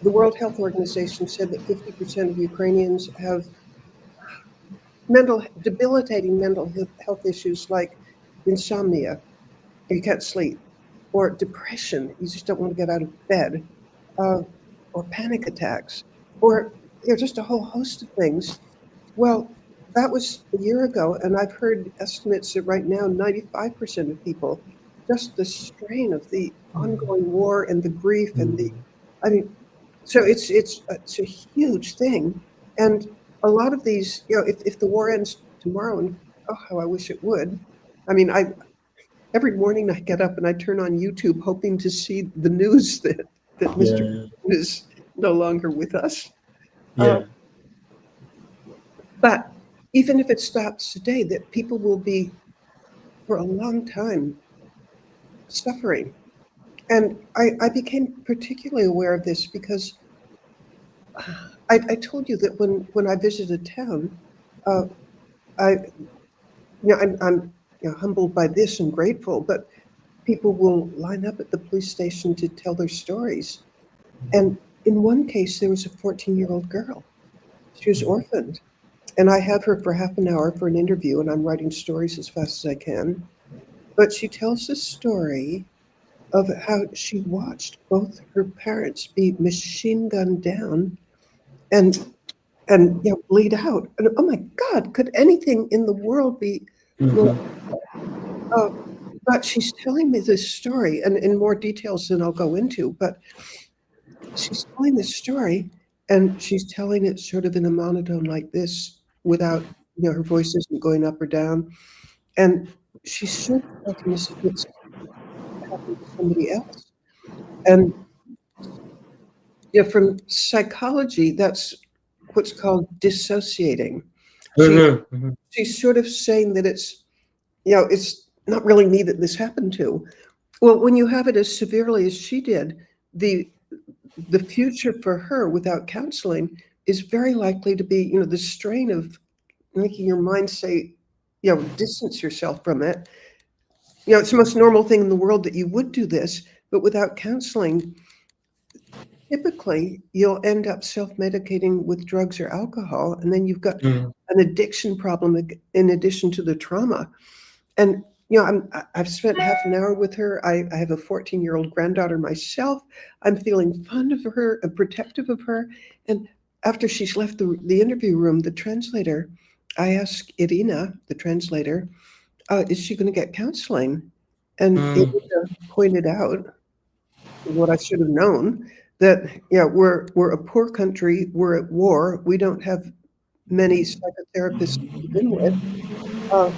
the World Health Organization said that 50% of Ukrainians have debilitating mental health issues like insomnia, you can't sleep, or depression, you just don't want to get out of bed, uh, or panic attacks, or just a whole host of things. Well, that was a year ago, and I've heard estimates that right now 95% of people, just the strain of the ongoing war and the grief and I mean, so it's a huge thing, and a lot of these, if the war ends tomorrow, and oh, how I wish it would. I mean, every morning I get up and I turn on YouTube hoping to see the news that Mr. Yeah. is no longer with us. Yeah. But even if it stops today, that people will be for a long time suffering. And I became particularly aware of this because I told you that when I visited town, uh, I'm humbled by this and grateful, but people will line up at the police station to tell their stories. And in one case, there was a 14-year-old girl. She was orphaned. And I have her for half an hour for an interview, and I'm writing stories as fast as I can. But she tells the story of how she watched both her parents be machine gunned down and bleed out. And oh my God, could anything in the world be more? Mhm. Uh, but she's telling me this story, and in more details than I'll go into. But she's telling this story, and she's telling it sort of in a monotone like this, without her voice isn't going up or down, and she's sort of talking as if it's happened to somebody else. And from psychology, that's what's called dissociating. She Mhm. Mhm. she's sort of saying that it's not really me that this happened to. Well, when you have it as severely as she did, the the future for her without counseling is very likely to be, the strain of making your mind say, distance yourself from it. It's the most normal thing in the world that you would do this, but without counseling, typically you'll end up self-medicating with drugs or alcohol, and then you've got Mhm. an addiction problem in addition to the trauma. And I've spent half an hour with her. I have a 14-year-old granddaughter myself. I'm feeling fond of her and protective of her. And after she's left the interview room, the translator, I asked Irina, the translator, is she going to get counseling? And Mhm. Irina pointed out what I should have known, that we're a poor country, we're at war, we don't have many psychotherapists to begin with. Uh,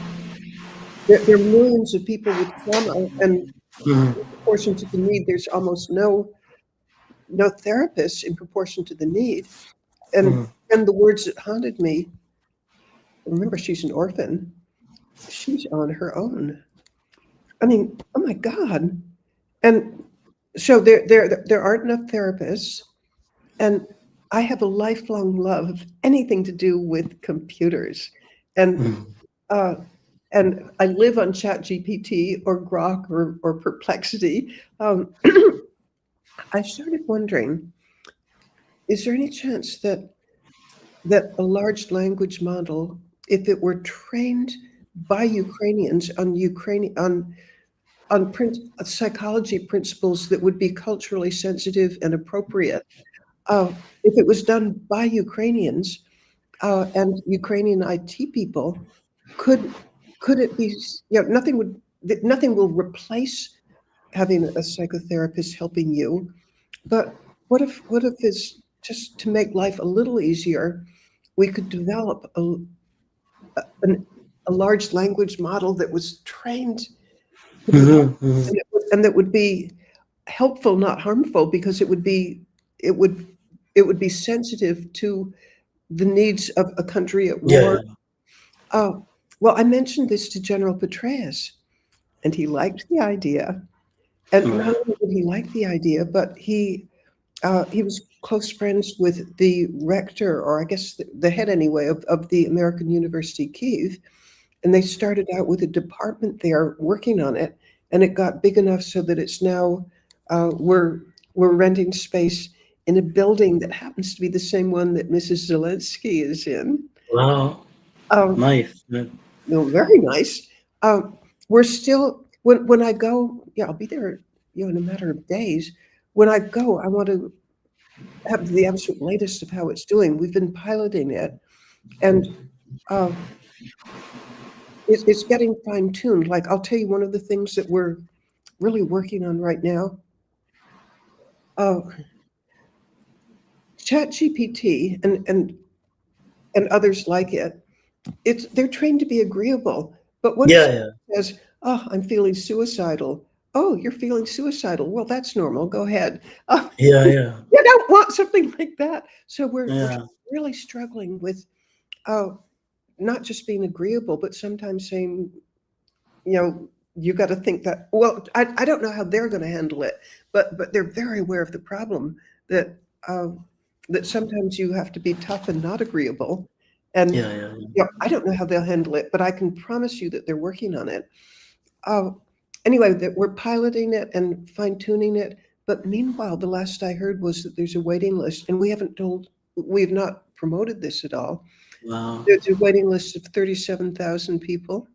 there are millions of people with trauma, and Mhm. in proportion to the need, there's almost no therapists in proportion to the need. And Mhm. the words that haunted me, remember, she's an orphan. She's on her own. I mean, oh my God. And so there aren't enough therapists. And I have a lifelong love of anything to do with computers. And Mhm. uh, I live on ChatGPT or Grok or Perplexity. I started wondering, is there any chance that a large language model, if it were trained by Ukrainians on psychology principles that would be culturally sensitive and appropriate, if it was done by Ukrainians and Ukrainian IT people, could it be? Nothing will replace having a psychotherapist helping you. But what if it's just to make life a little easier, we could develop an, a large language model that was trained to provide, Mhm. Mhm. and that would be helpful, not harmful, because it would it would be sensitive to the needs of a country at Yeah. war. Yeah. Uh, well, I mentioned this to General Petraeus, and he liked the idea. And not Mhm. only did he like the idea, but he was close friends with the rector, or I guess the head anyway, of the American University Kyiv. And they started out with a department there working on it, and it got big enough so that it's now we're renting space in a building that happens to be the same one that Mrs. Zelensky is in. Wow. Um, Nice. Yeah. very nice. We're still when I go, I'll be there, in a matter of days. When I go, I want to have the absolute latest of how it's doing. We've been piloting it, and uh, it's getting fine tuned. Like, I'll tell you one of the things that we're really working on right now. Uh, ChatGPT and others like it. They're trained to be agreeable, but what if Yeah. someone Yeah. says, Oh, I'm feeling suicidal. Oh, you're feeling suicidal. Well, that's normal. Go ahead. Yeah, yeah, You don't want something like that. So we're yeah, really struggling with not just being agreeable, but sometimes saying, you got to think that, well, I don't know how they're going to handle it, but they're very aware of the problem that uh, that sometimes you have to be tough and not agreeable. And yeah, yeah, I don't know how they'll handle it, but I can promise you that they're working on it. Uh, anyway, that we're piloting it and fine tuning it. But meanwhile, the last I heard was that there's a waiting list, and we have not promoted this at all. wow, There's a waiting list of 37,000 people.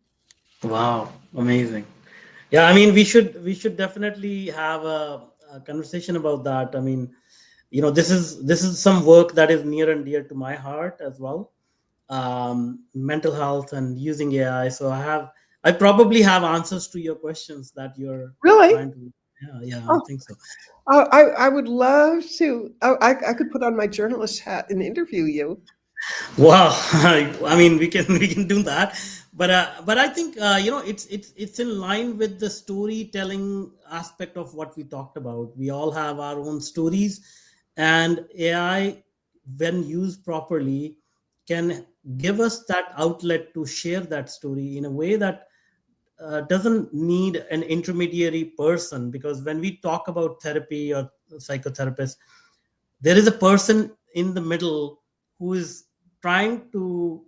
wow, amazing. Yeah, I mean, we should definitely have a conversation about that. I mean, this is some work that is near and dear to my heart as well. Mental health and using AI. So I probably have answers to your questions that you're Really? trying to. Yeah, yeah, I Oh, think so. I would love to. I could put on my journalist hat and interview you. Wow, I mean, we can do that, but I think it's in line with the storytelling aspect of what we talked about. We all have our own stories, and AI, when used properly, can give us that outlet to share that story in a way that doesn't need an intermediary person. Because when we talk about therapy or psychotherapist, there is a person in the middle who is trying to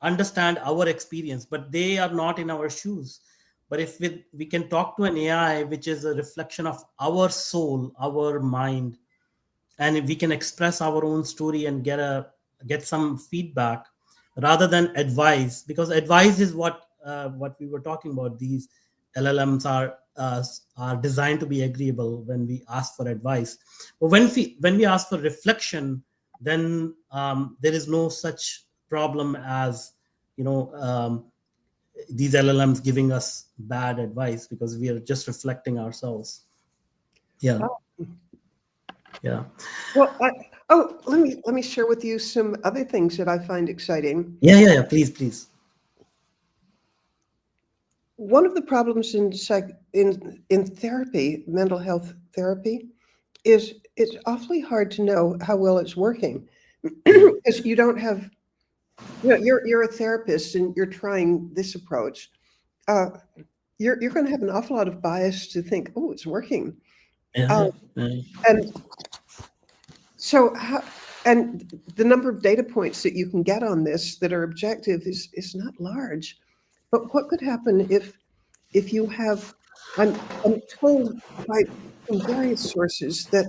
understand our experience, but they are not in our shoes. But if we can talk to an AI which is a reflection of our soul, our mind, and if we can express our own story and get some feedback rather than advice, because advice is what we were talking about. These LLMs are designed to be agreeable when we ask for advice, but when we ask for reflection, then there is no such problem as these LLMs giving us bad advice, because we are just reflecting ourselves. Yeah, Oh, yeah, well, let me share with you some other things that I find exciting. yeah, yeah, yeah. Please, please. One of the problems in therapy, mental health therapy, is it's awfully hard to know how well it's working Mm. because you don't have, you're a therapist and you're trying this approach. Uh, you're going to have an awful lot of bias to think, oh, it's working. Uh, Yeah, yeah, and so, and the number of data points that you can get on this that are objective is not large. But what could happen if you have, I'm told by from various sources that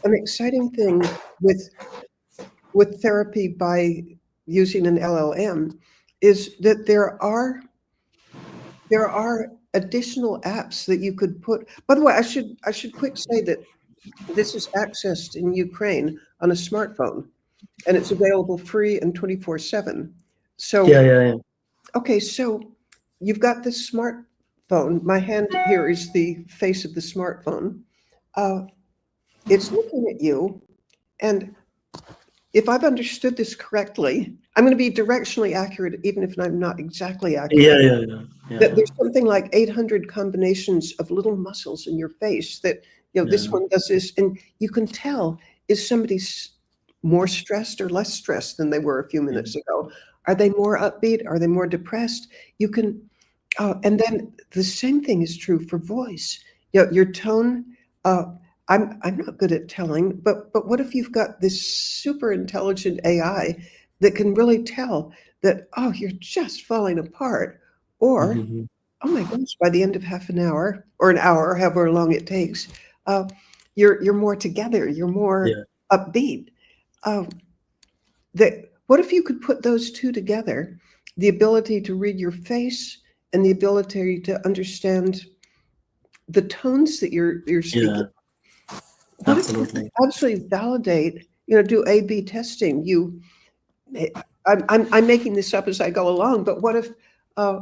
an exciting thing with therapy by using an LLM is that there are additional apps that you could put. By the way, I should quick say that this is accessed in Ukraine on a smartphone, and it's available free and 24/7. yeah, So, yeah, yeah. okay, so you've got this smartphone. My hand here is the face of the smartphone. Uh, it's looking at you, and if I've understood this correctly, I'm going to be directionally accurate, even if I'm not exactly accurate. Yeah, yeah, yeah, That yeah, there's something like 800 combinations of little muscles in your face that, this yeah. one does this, and you can tell, is somebody more stressed or less stressed than they were a few Yeah. minutes ago? Are they more upbeat? Are they more depressed? You can, and then the same thing is true for voice. Your tone. Uh, I'm not good at telling, but what if you've got this super intelligent AI that can really tell that, oh, you're just falling apart, or Mhm. oh my gosh, by the end of half an hour or an hour, however long it takes, uh, you're more together, you're more Yeah, upbeat. Um, what if you could put those two together, the ability to read your face and the ability to understand the tones that you're speaking? yeah, What if you could absolutely. absolutely validate, do A/B testing? Eh, I'm making this up as I go along, but uh,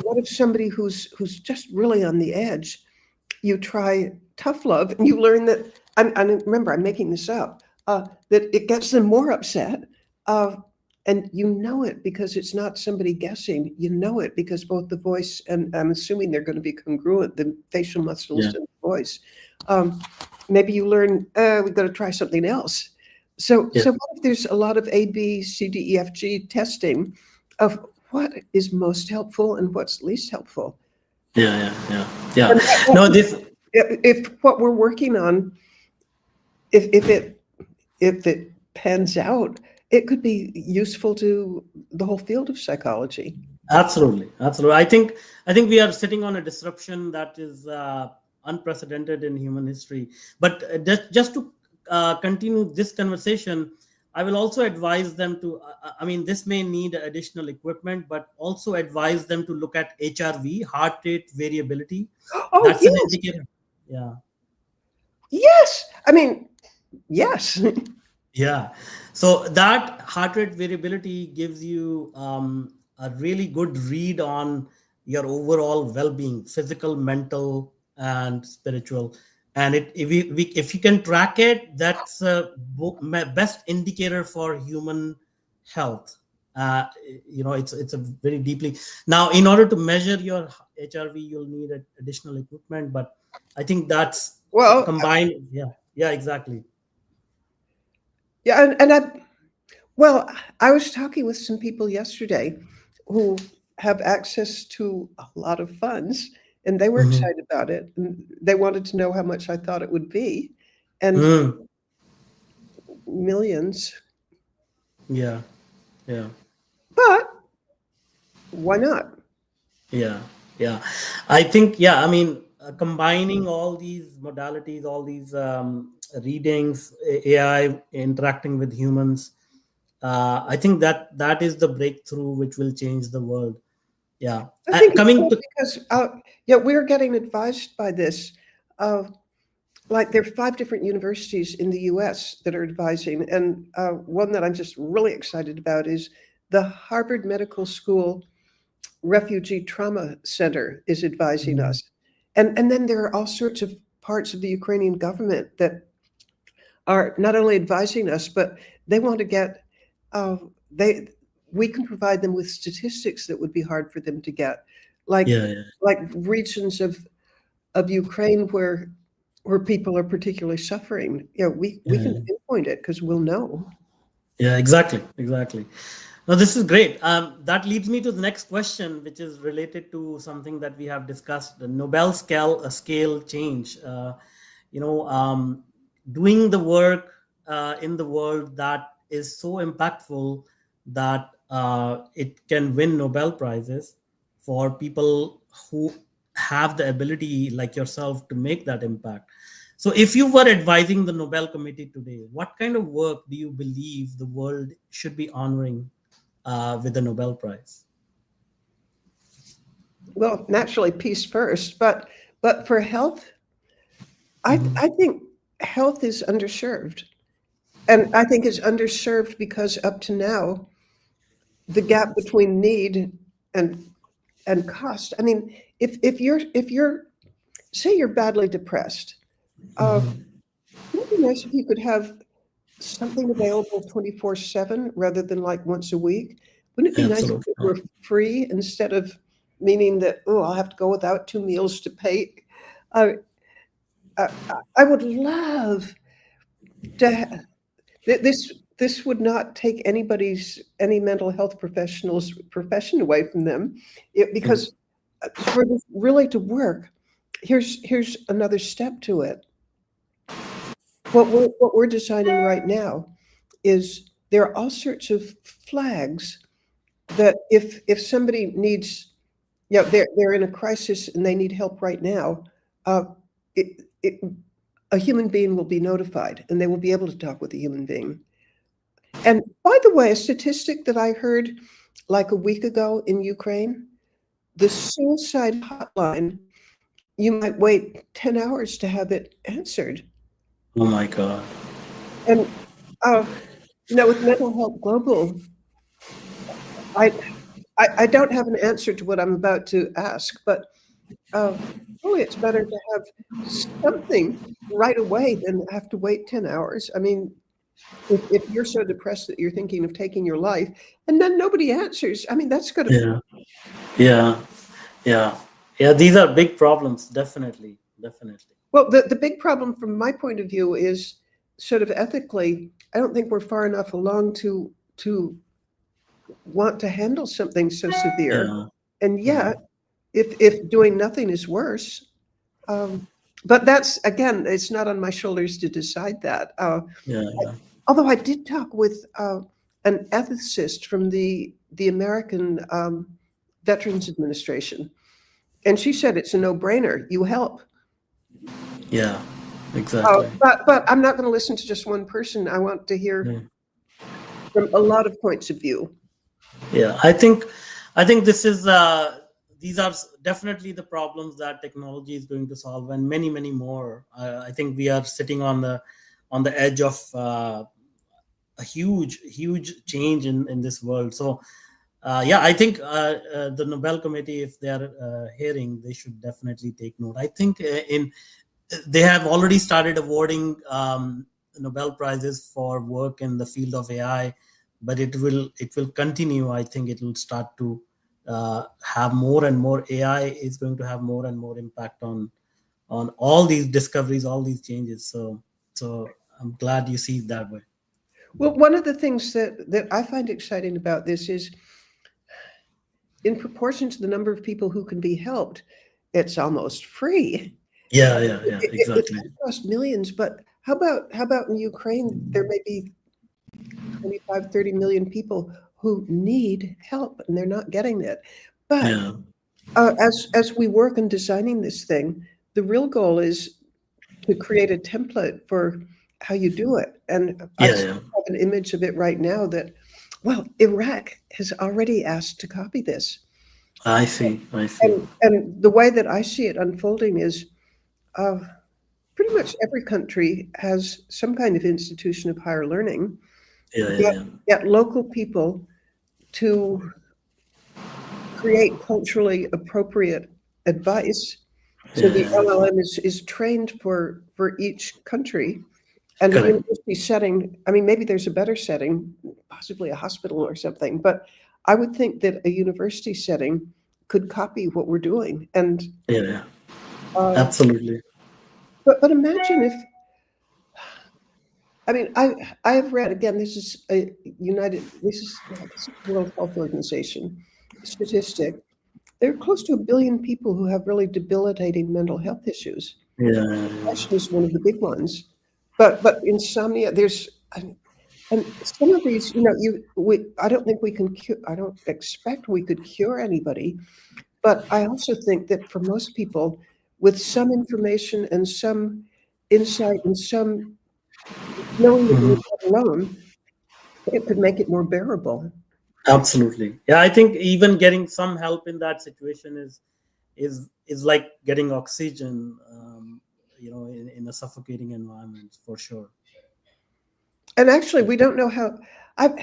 what if somebody who's just really on the edge, you try tough love and you learn that, remember, I'm making this up, that it gets them more upset. Uh, And you know it because it's not somebody guessing. You know it because both the voice and I'm assuming they're going to be congruent, the facial muscles Yeah. and the voice. Maybe you learn, we've got to try something else. So Yeah. what if there's a lot of A, B, C, D, E, F, G testing of what is most helpful and what's least helpful? Yeah. No, this. If what we're working on, if it pans out, it could be useful to the whole field of psychology. Absolutely. I think we are sitting on a disruption that is unprecedented in human history. But just to continue this conversation, I will also advise them to. I mean, this may need additional equipment, but also advise them to look at HRV, heart rate variability. Oh, That's an yes, indicator. Yeah. yes. I mean, yes. Yeah. So that heart rate variability gives you a really good read on your overall well-being, physical, mental, and spiritual. And if you can track it, that's a best indicator for human health. Uh, it's a very deeply. Now, in order to measure your HRV, you'll need additional equipment, but I think that's Well, combined. Yeah. Yeah. Exactly. yeah, I was talking with some people yesterday who have access to a lot of funds, and they were Mhm. excited about it. And they wanted to know how much I thought it would be, and Mm. millions. Yeah, yeah, But why not? yeah, yeah. I think, yeah, I mean, combining all these modalities, all these readings, AI interacting with humans, I think that is the breakthrough which will change the world. Yeah. I think it Coming will to, because yeah, we're getting advised by this. Uh, like there are 5 different universities in the U.S. that are advising, and one that I'm just really excited about is the Harvard Medical School Refugee Trauma Center is advising us. And then there are all sorts of parts of the Ukrainian government that are not only advising us, but they want to get, they we can provide them with statistics that would be hard for them to get, like yeah, yeah, regions of Ukraine where people are particularly suffering. You know, we can yeah. pinpoint it because we'll know. Yeah, exactly, exactly. Now, this is great. That leads me to the next question, which is related to something that we have discussed: the Nobel scale change. You know, doing the work in the world that is so impactful that it can win Nobel prizes for people who have the ability, like yourself, to make that impact. So, if you were advising the Nobel Committee today, what kind of work do you believe the world should be honoring with the Nobel Prize? Well, naturally, peace first, but for health, Mhm. I think health is underserved. And I think it's underserved because up to now, the gap between need and cost. I mean, if you're say you're badly depressed, Mhm. wouldn't it be nice if you could have something available 24/7 rather than like once a week? Wouldn't it be nice if Absolutely. it were free instead of meaning that, oh, I'll have to go without 2 meals to pay? I I, I would love to. This would not take any mental health professional's profession away from them, because for this really to work, here's another step to it. What we're designing right now is there are all sorts of flags that if somebody needs, they're in a crisis and they need help right now, uh, it, a human being will be notified and they will be able to talk with a human being. And by the way, a statistic that I heard like a week ago in Ukraine, the suicide hotline, you might wait 10 hours to have it answered. Oh my God. And uh, with Mental Health Global, I, I don't have an answer to what I'm about to ask, but really it's better to have something right away than have to wait 10 hours. I mean, if you're so depressed that you're thinking of taking your life, and then nobody answers, I mean, that's going to. Yeah, yeah, yeah, yeah. These are big problems. Definitely, definitely. Well, the big problem from my point of view is sort of ethically, I don't think we're far enough along to want to handle something so severe. Yeah, And yeah, yet, if doing nothing is worse, um, but that's, again, it's not on my shoulders to decide that. yeah, Although I did talk with an ethicist from the American Veterans Administration, and she said it's a no-brainer. You help. yeah. Exactly. But I'm not going to listen to just one person. I want to hear Yeah. from a lot of points of view. Yeah, I think this is these are definitely the problems that technology is going to solve, and many, many more. I think we are sitting on the edge of a huge change in this world. So yeah, I think the Nobel Committee, if they are hearing, they should definitely take note. I think in they have already started awarding Nobel prizes for work in the field of AI, but it will continue. I think it will start to have more and more. AI is going to have more and more impact on all these discoveries, all these changes. So I'm glad you see it that way. Well, one of the things that I find exciting about this is, in proportion to the number of people who can be helped, it's almost free. Yeah, yeah, yeah, It exactly. does cost millions, but how about in Ukraine, there may be 25, 30 million people who need help and they're not getting it. But Yeah, as we work on designing this thing, the real goal is to create a template for how you do it. And I yeah, sort yeah. of have an image of it right now that, well, Iraq has already asked to copy this. I see, I see. And the way that I see it unfolding is uh, pretty much every country has some kind of institution of higher learning, Yeah, yeah, get, yeah. get local people to create culturally appropriate advice. So Yeah, the yeah. LLM is trained for each country. And a Correct. university setting, I mean, maybe there's a better setting, possibly a hospital or something, but I would think that a university setting could copy what we're doing. And Yeah, yeah. uh, Absolutely. but imagine if, I mean, I have read, again, this is a this is World Health Organization statistic. There are close to 1 billion people who have really debilitating mental health issues. Yeah, yeah, yeah. Depression is one of the big ones, but insomnia, there's, and some of these, I don't think we can cure, I don't expect we could cure anybody, but I also think that for most people, with some information and some insight and some knowing that you're Mhm. not alone, it could make it more bearable. Absolutely. Yeah, I think even getting some help in that situation is like getting oxygen, in a suffocating environment for sure. And actually, we don't know how. I've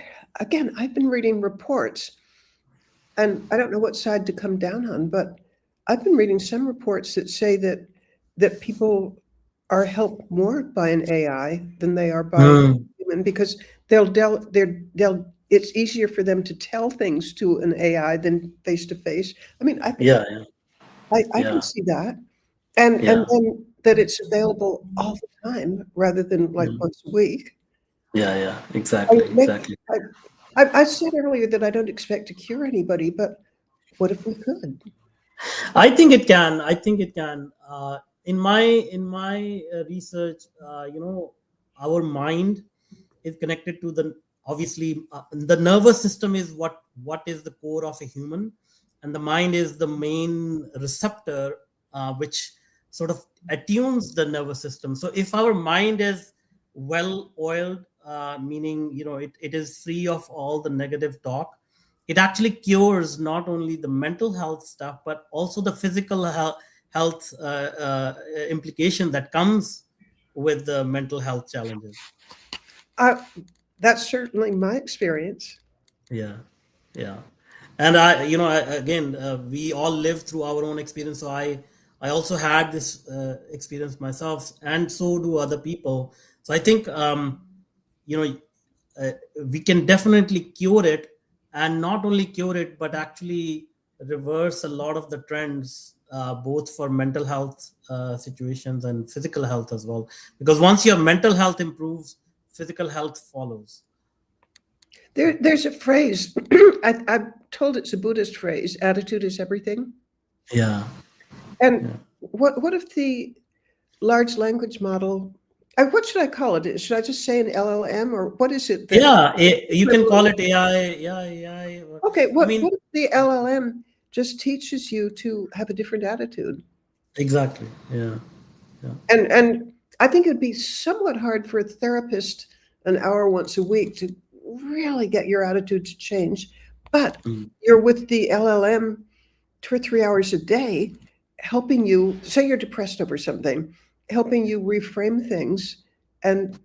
been reading reports, and I don't know what side to come down on, but I've been reading some reports that say that people are helped more by an AI than they are by a Mm. human, because they'll it's easier for them to tell things to an AI than face to face. I mean, Yeah, yeah, I can yeah, see that, and yeah. then that it's available all the time rather than like Mm. once a week. Yeah, yeah. I Exactly, mean, exactly. I said earlier that I don't expect to cure anybody, but what if we could? I think it can. I think it can. In my research, our mind is connected to the obviously the nervous system is what is the core of a human, and the mind is the main receptor which sort of attunes the nervous system. So if our mind is well oiled, meaning it is free of all the negative talk, it actually cures not only the mental health stuff but also the physical health implication that comes with the mental health challenges. I, that's certainly my experience. Yeah, yeah. And again, we all live through our own experience. So I also had this experience myself, and so do other people. So I think you know, we can definitely cure it, and not only cure it, but actually reverse a lot of the trends, both for mental health situations and physical health as well. Because once your mental health improves, physical health follows. There's a phrase, I'm told it's a Buddhist phrase, attitude is everything. Yeah. And Yeah. what if the large language model, what should I call it? Should I just say an LLM, or what is it that? Yeah, you can call it AI. Yeah, AI. Okay, I what mean, if the LLM just teaches you to have a different attitude? exactly. Yeah. Yeah. And I think it would be somewhat hard for a therapist an hour once a week to really get your attitude to change. But Mm. you're with the LLM 2 or 3 hours a day, helping you, say you're depressed over something, helping you reframe things. And,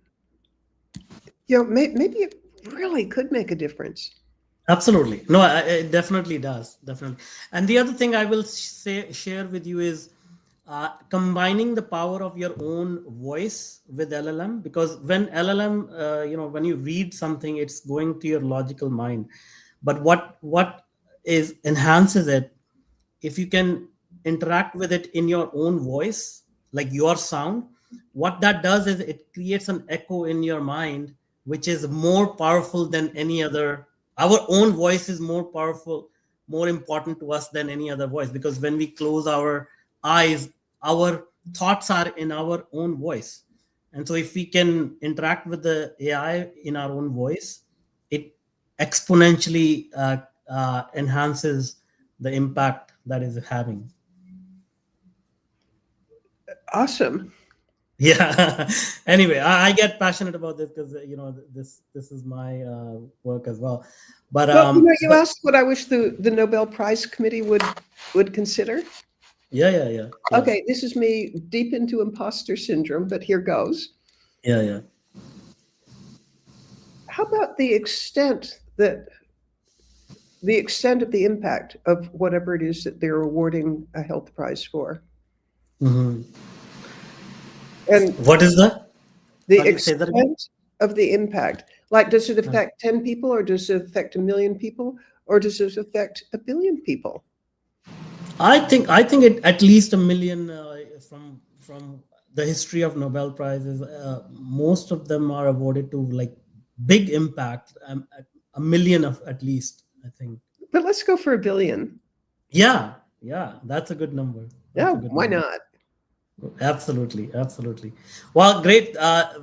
maybe it really could make a difference. Absolutely. No, it definitely does. Definitely. And the other thing I will share with you is combining the power of your own voice with LLM, because when LLM, when you read something, it's going to your logical mind. But what is enhances it, if you can interact with it in your own voice, like your sound, what that does is it creates an echo in your mind, which is more powerful than any other. Our own voice is more powerful, more important to us than any other voice, because when we close our eyes, our thoughts are in our own voice. And so if we can interact with the AI in our own voice, it exponentially enhances the impact that is having. Awesome. Yeah. Anyway, I get passionate about this because this is my work as well. But Well, you asked what I wish the Nobel Prize Committee would consider. yeah. Okay, this is me deep into imposter syndrome, but here goes. Yeah. How about the extent of the impact of whatever it is that they're awarding a health prize for? Hmm. And What is that? the Sorry, say that again. extent of the impact. Like, does it affect 10 people, or does it affect 1 million people, or does it affect 1 billion people? I think it at least 1 million, from the history of Nobel prizes. Most of them are awarded to like big impact. 1 million of at least, I think. But let's go for 1 billion. Yeah, that's a good number. Yeah, That's a good why number. not? Absolutely. Well, great.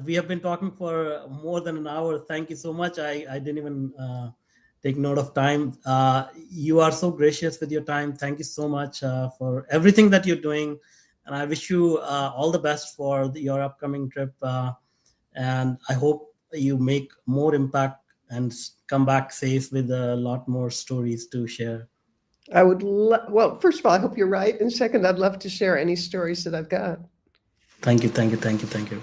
We have been talking for more than an hour. Thank you so much. I didn't even take note of time. You are so gracious with your time. Thank you so much for everything that you're doing. And I wish you all the best for your upcoming trip. And I hope you make more impact and come back safe with a lot more stories to share. I would well, first of all, I hope you're right. And second, I'd love to share any stories that I've got. Thank you. Thank you.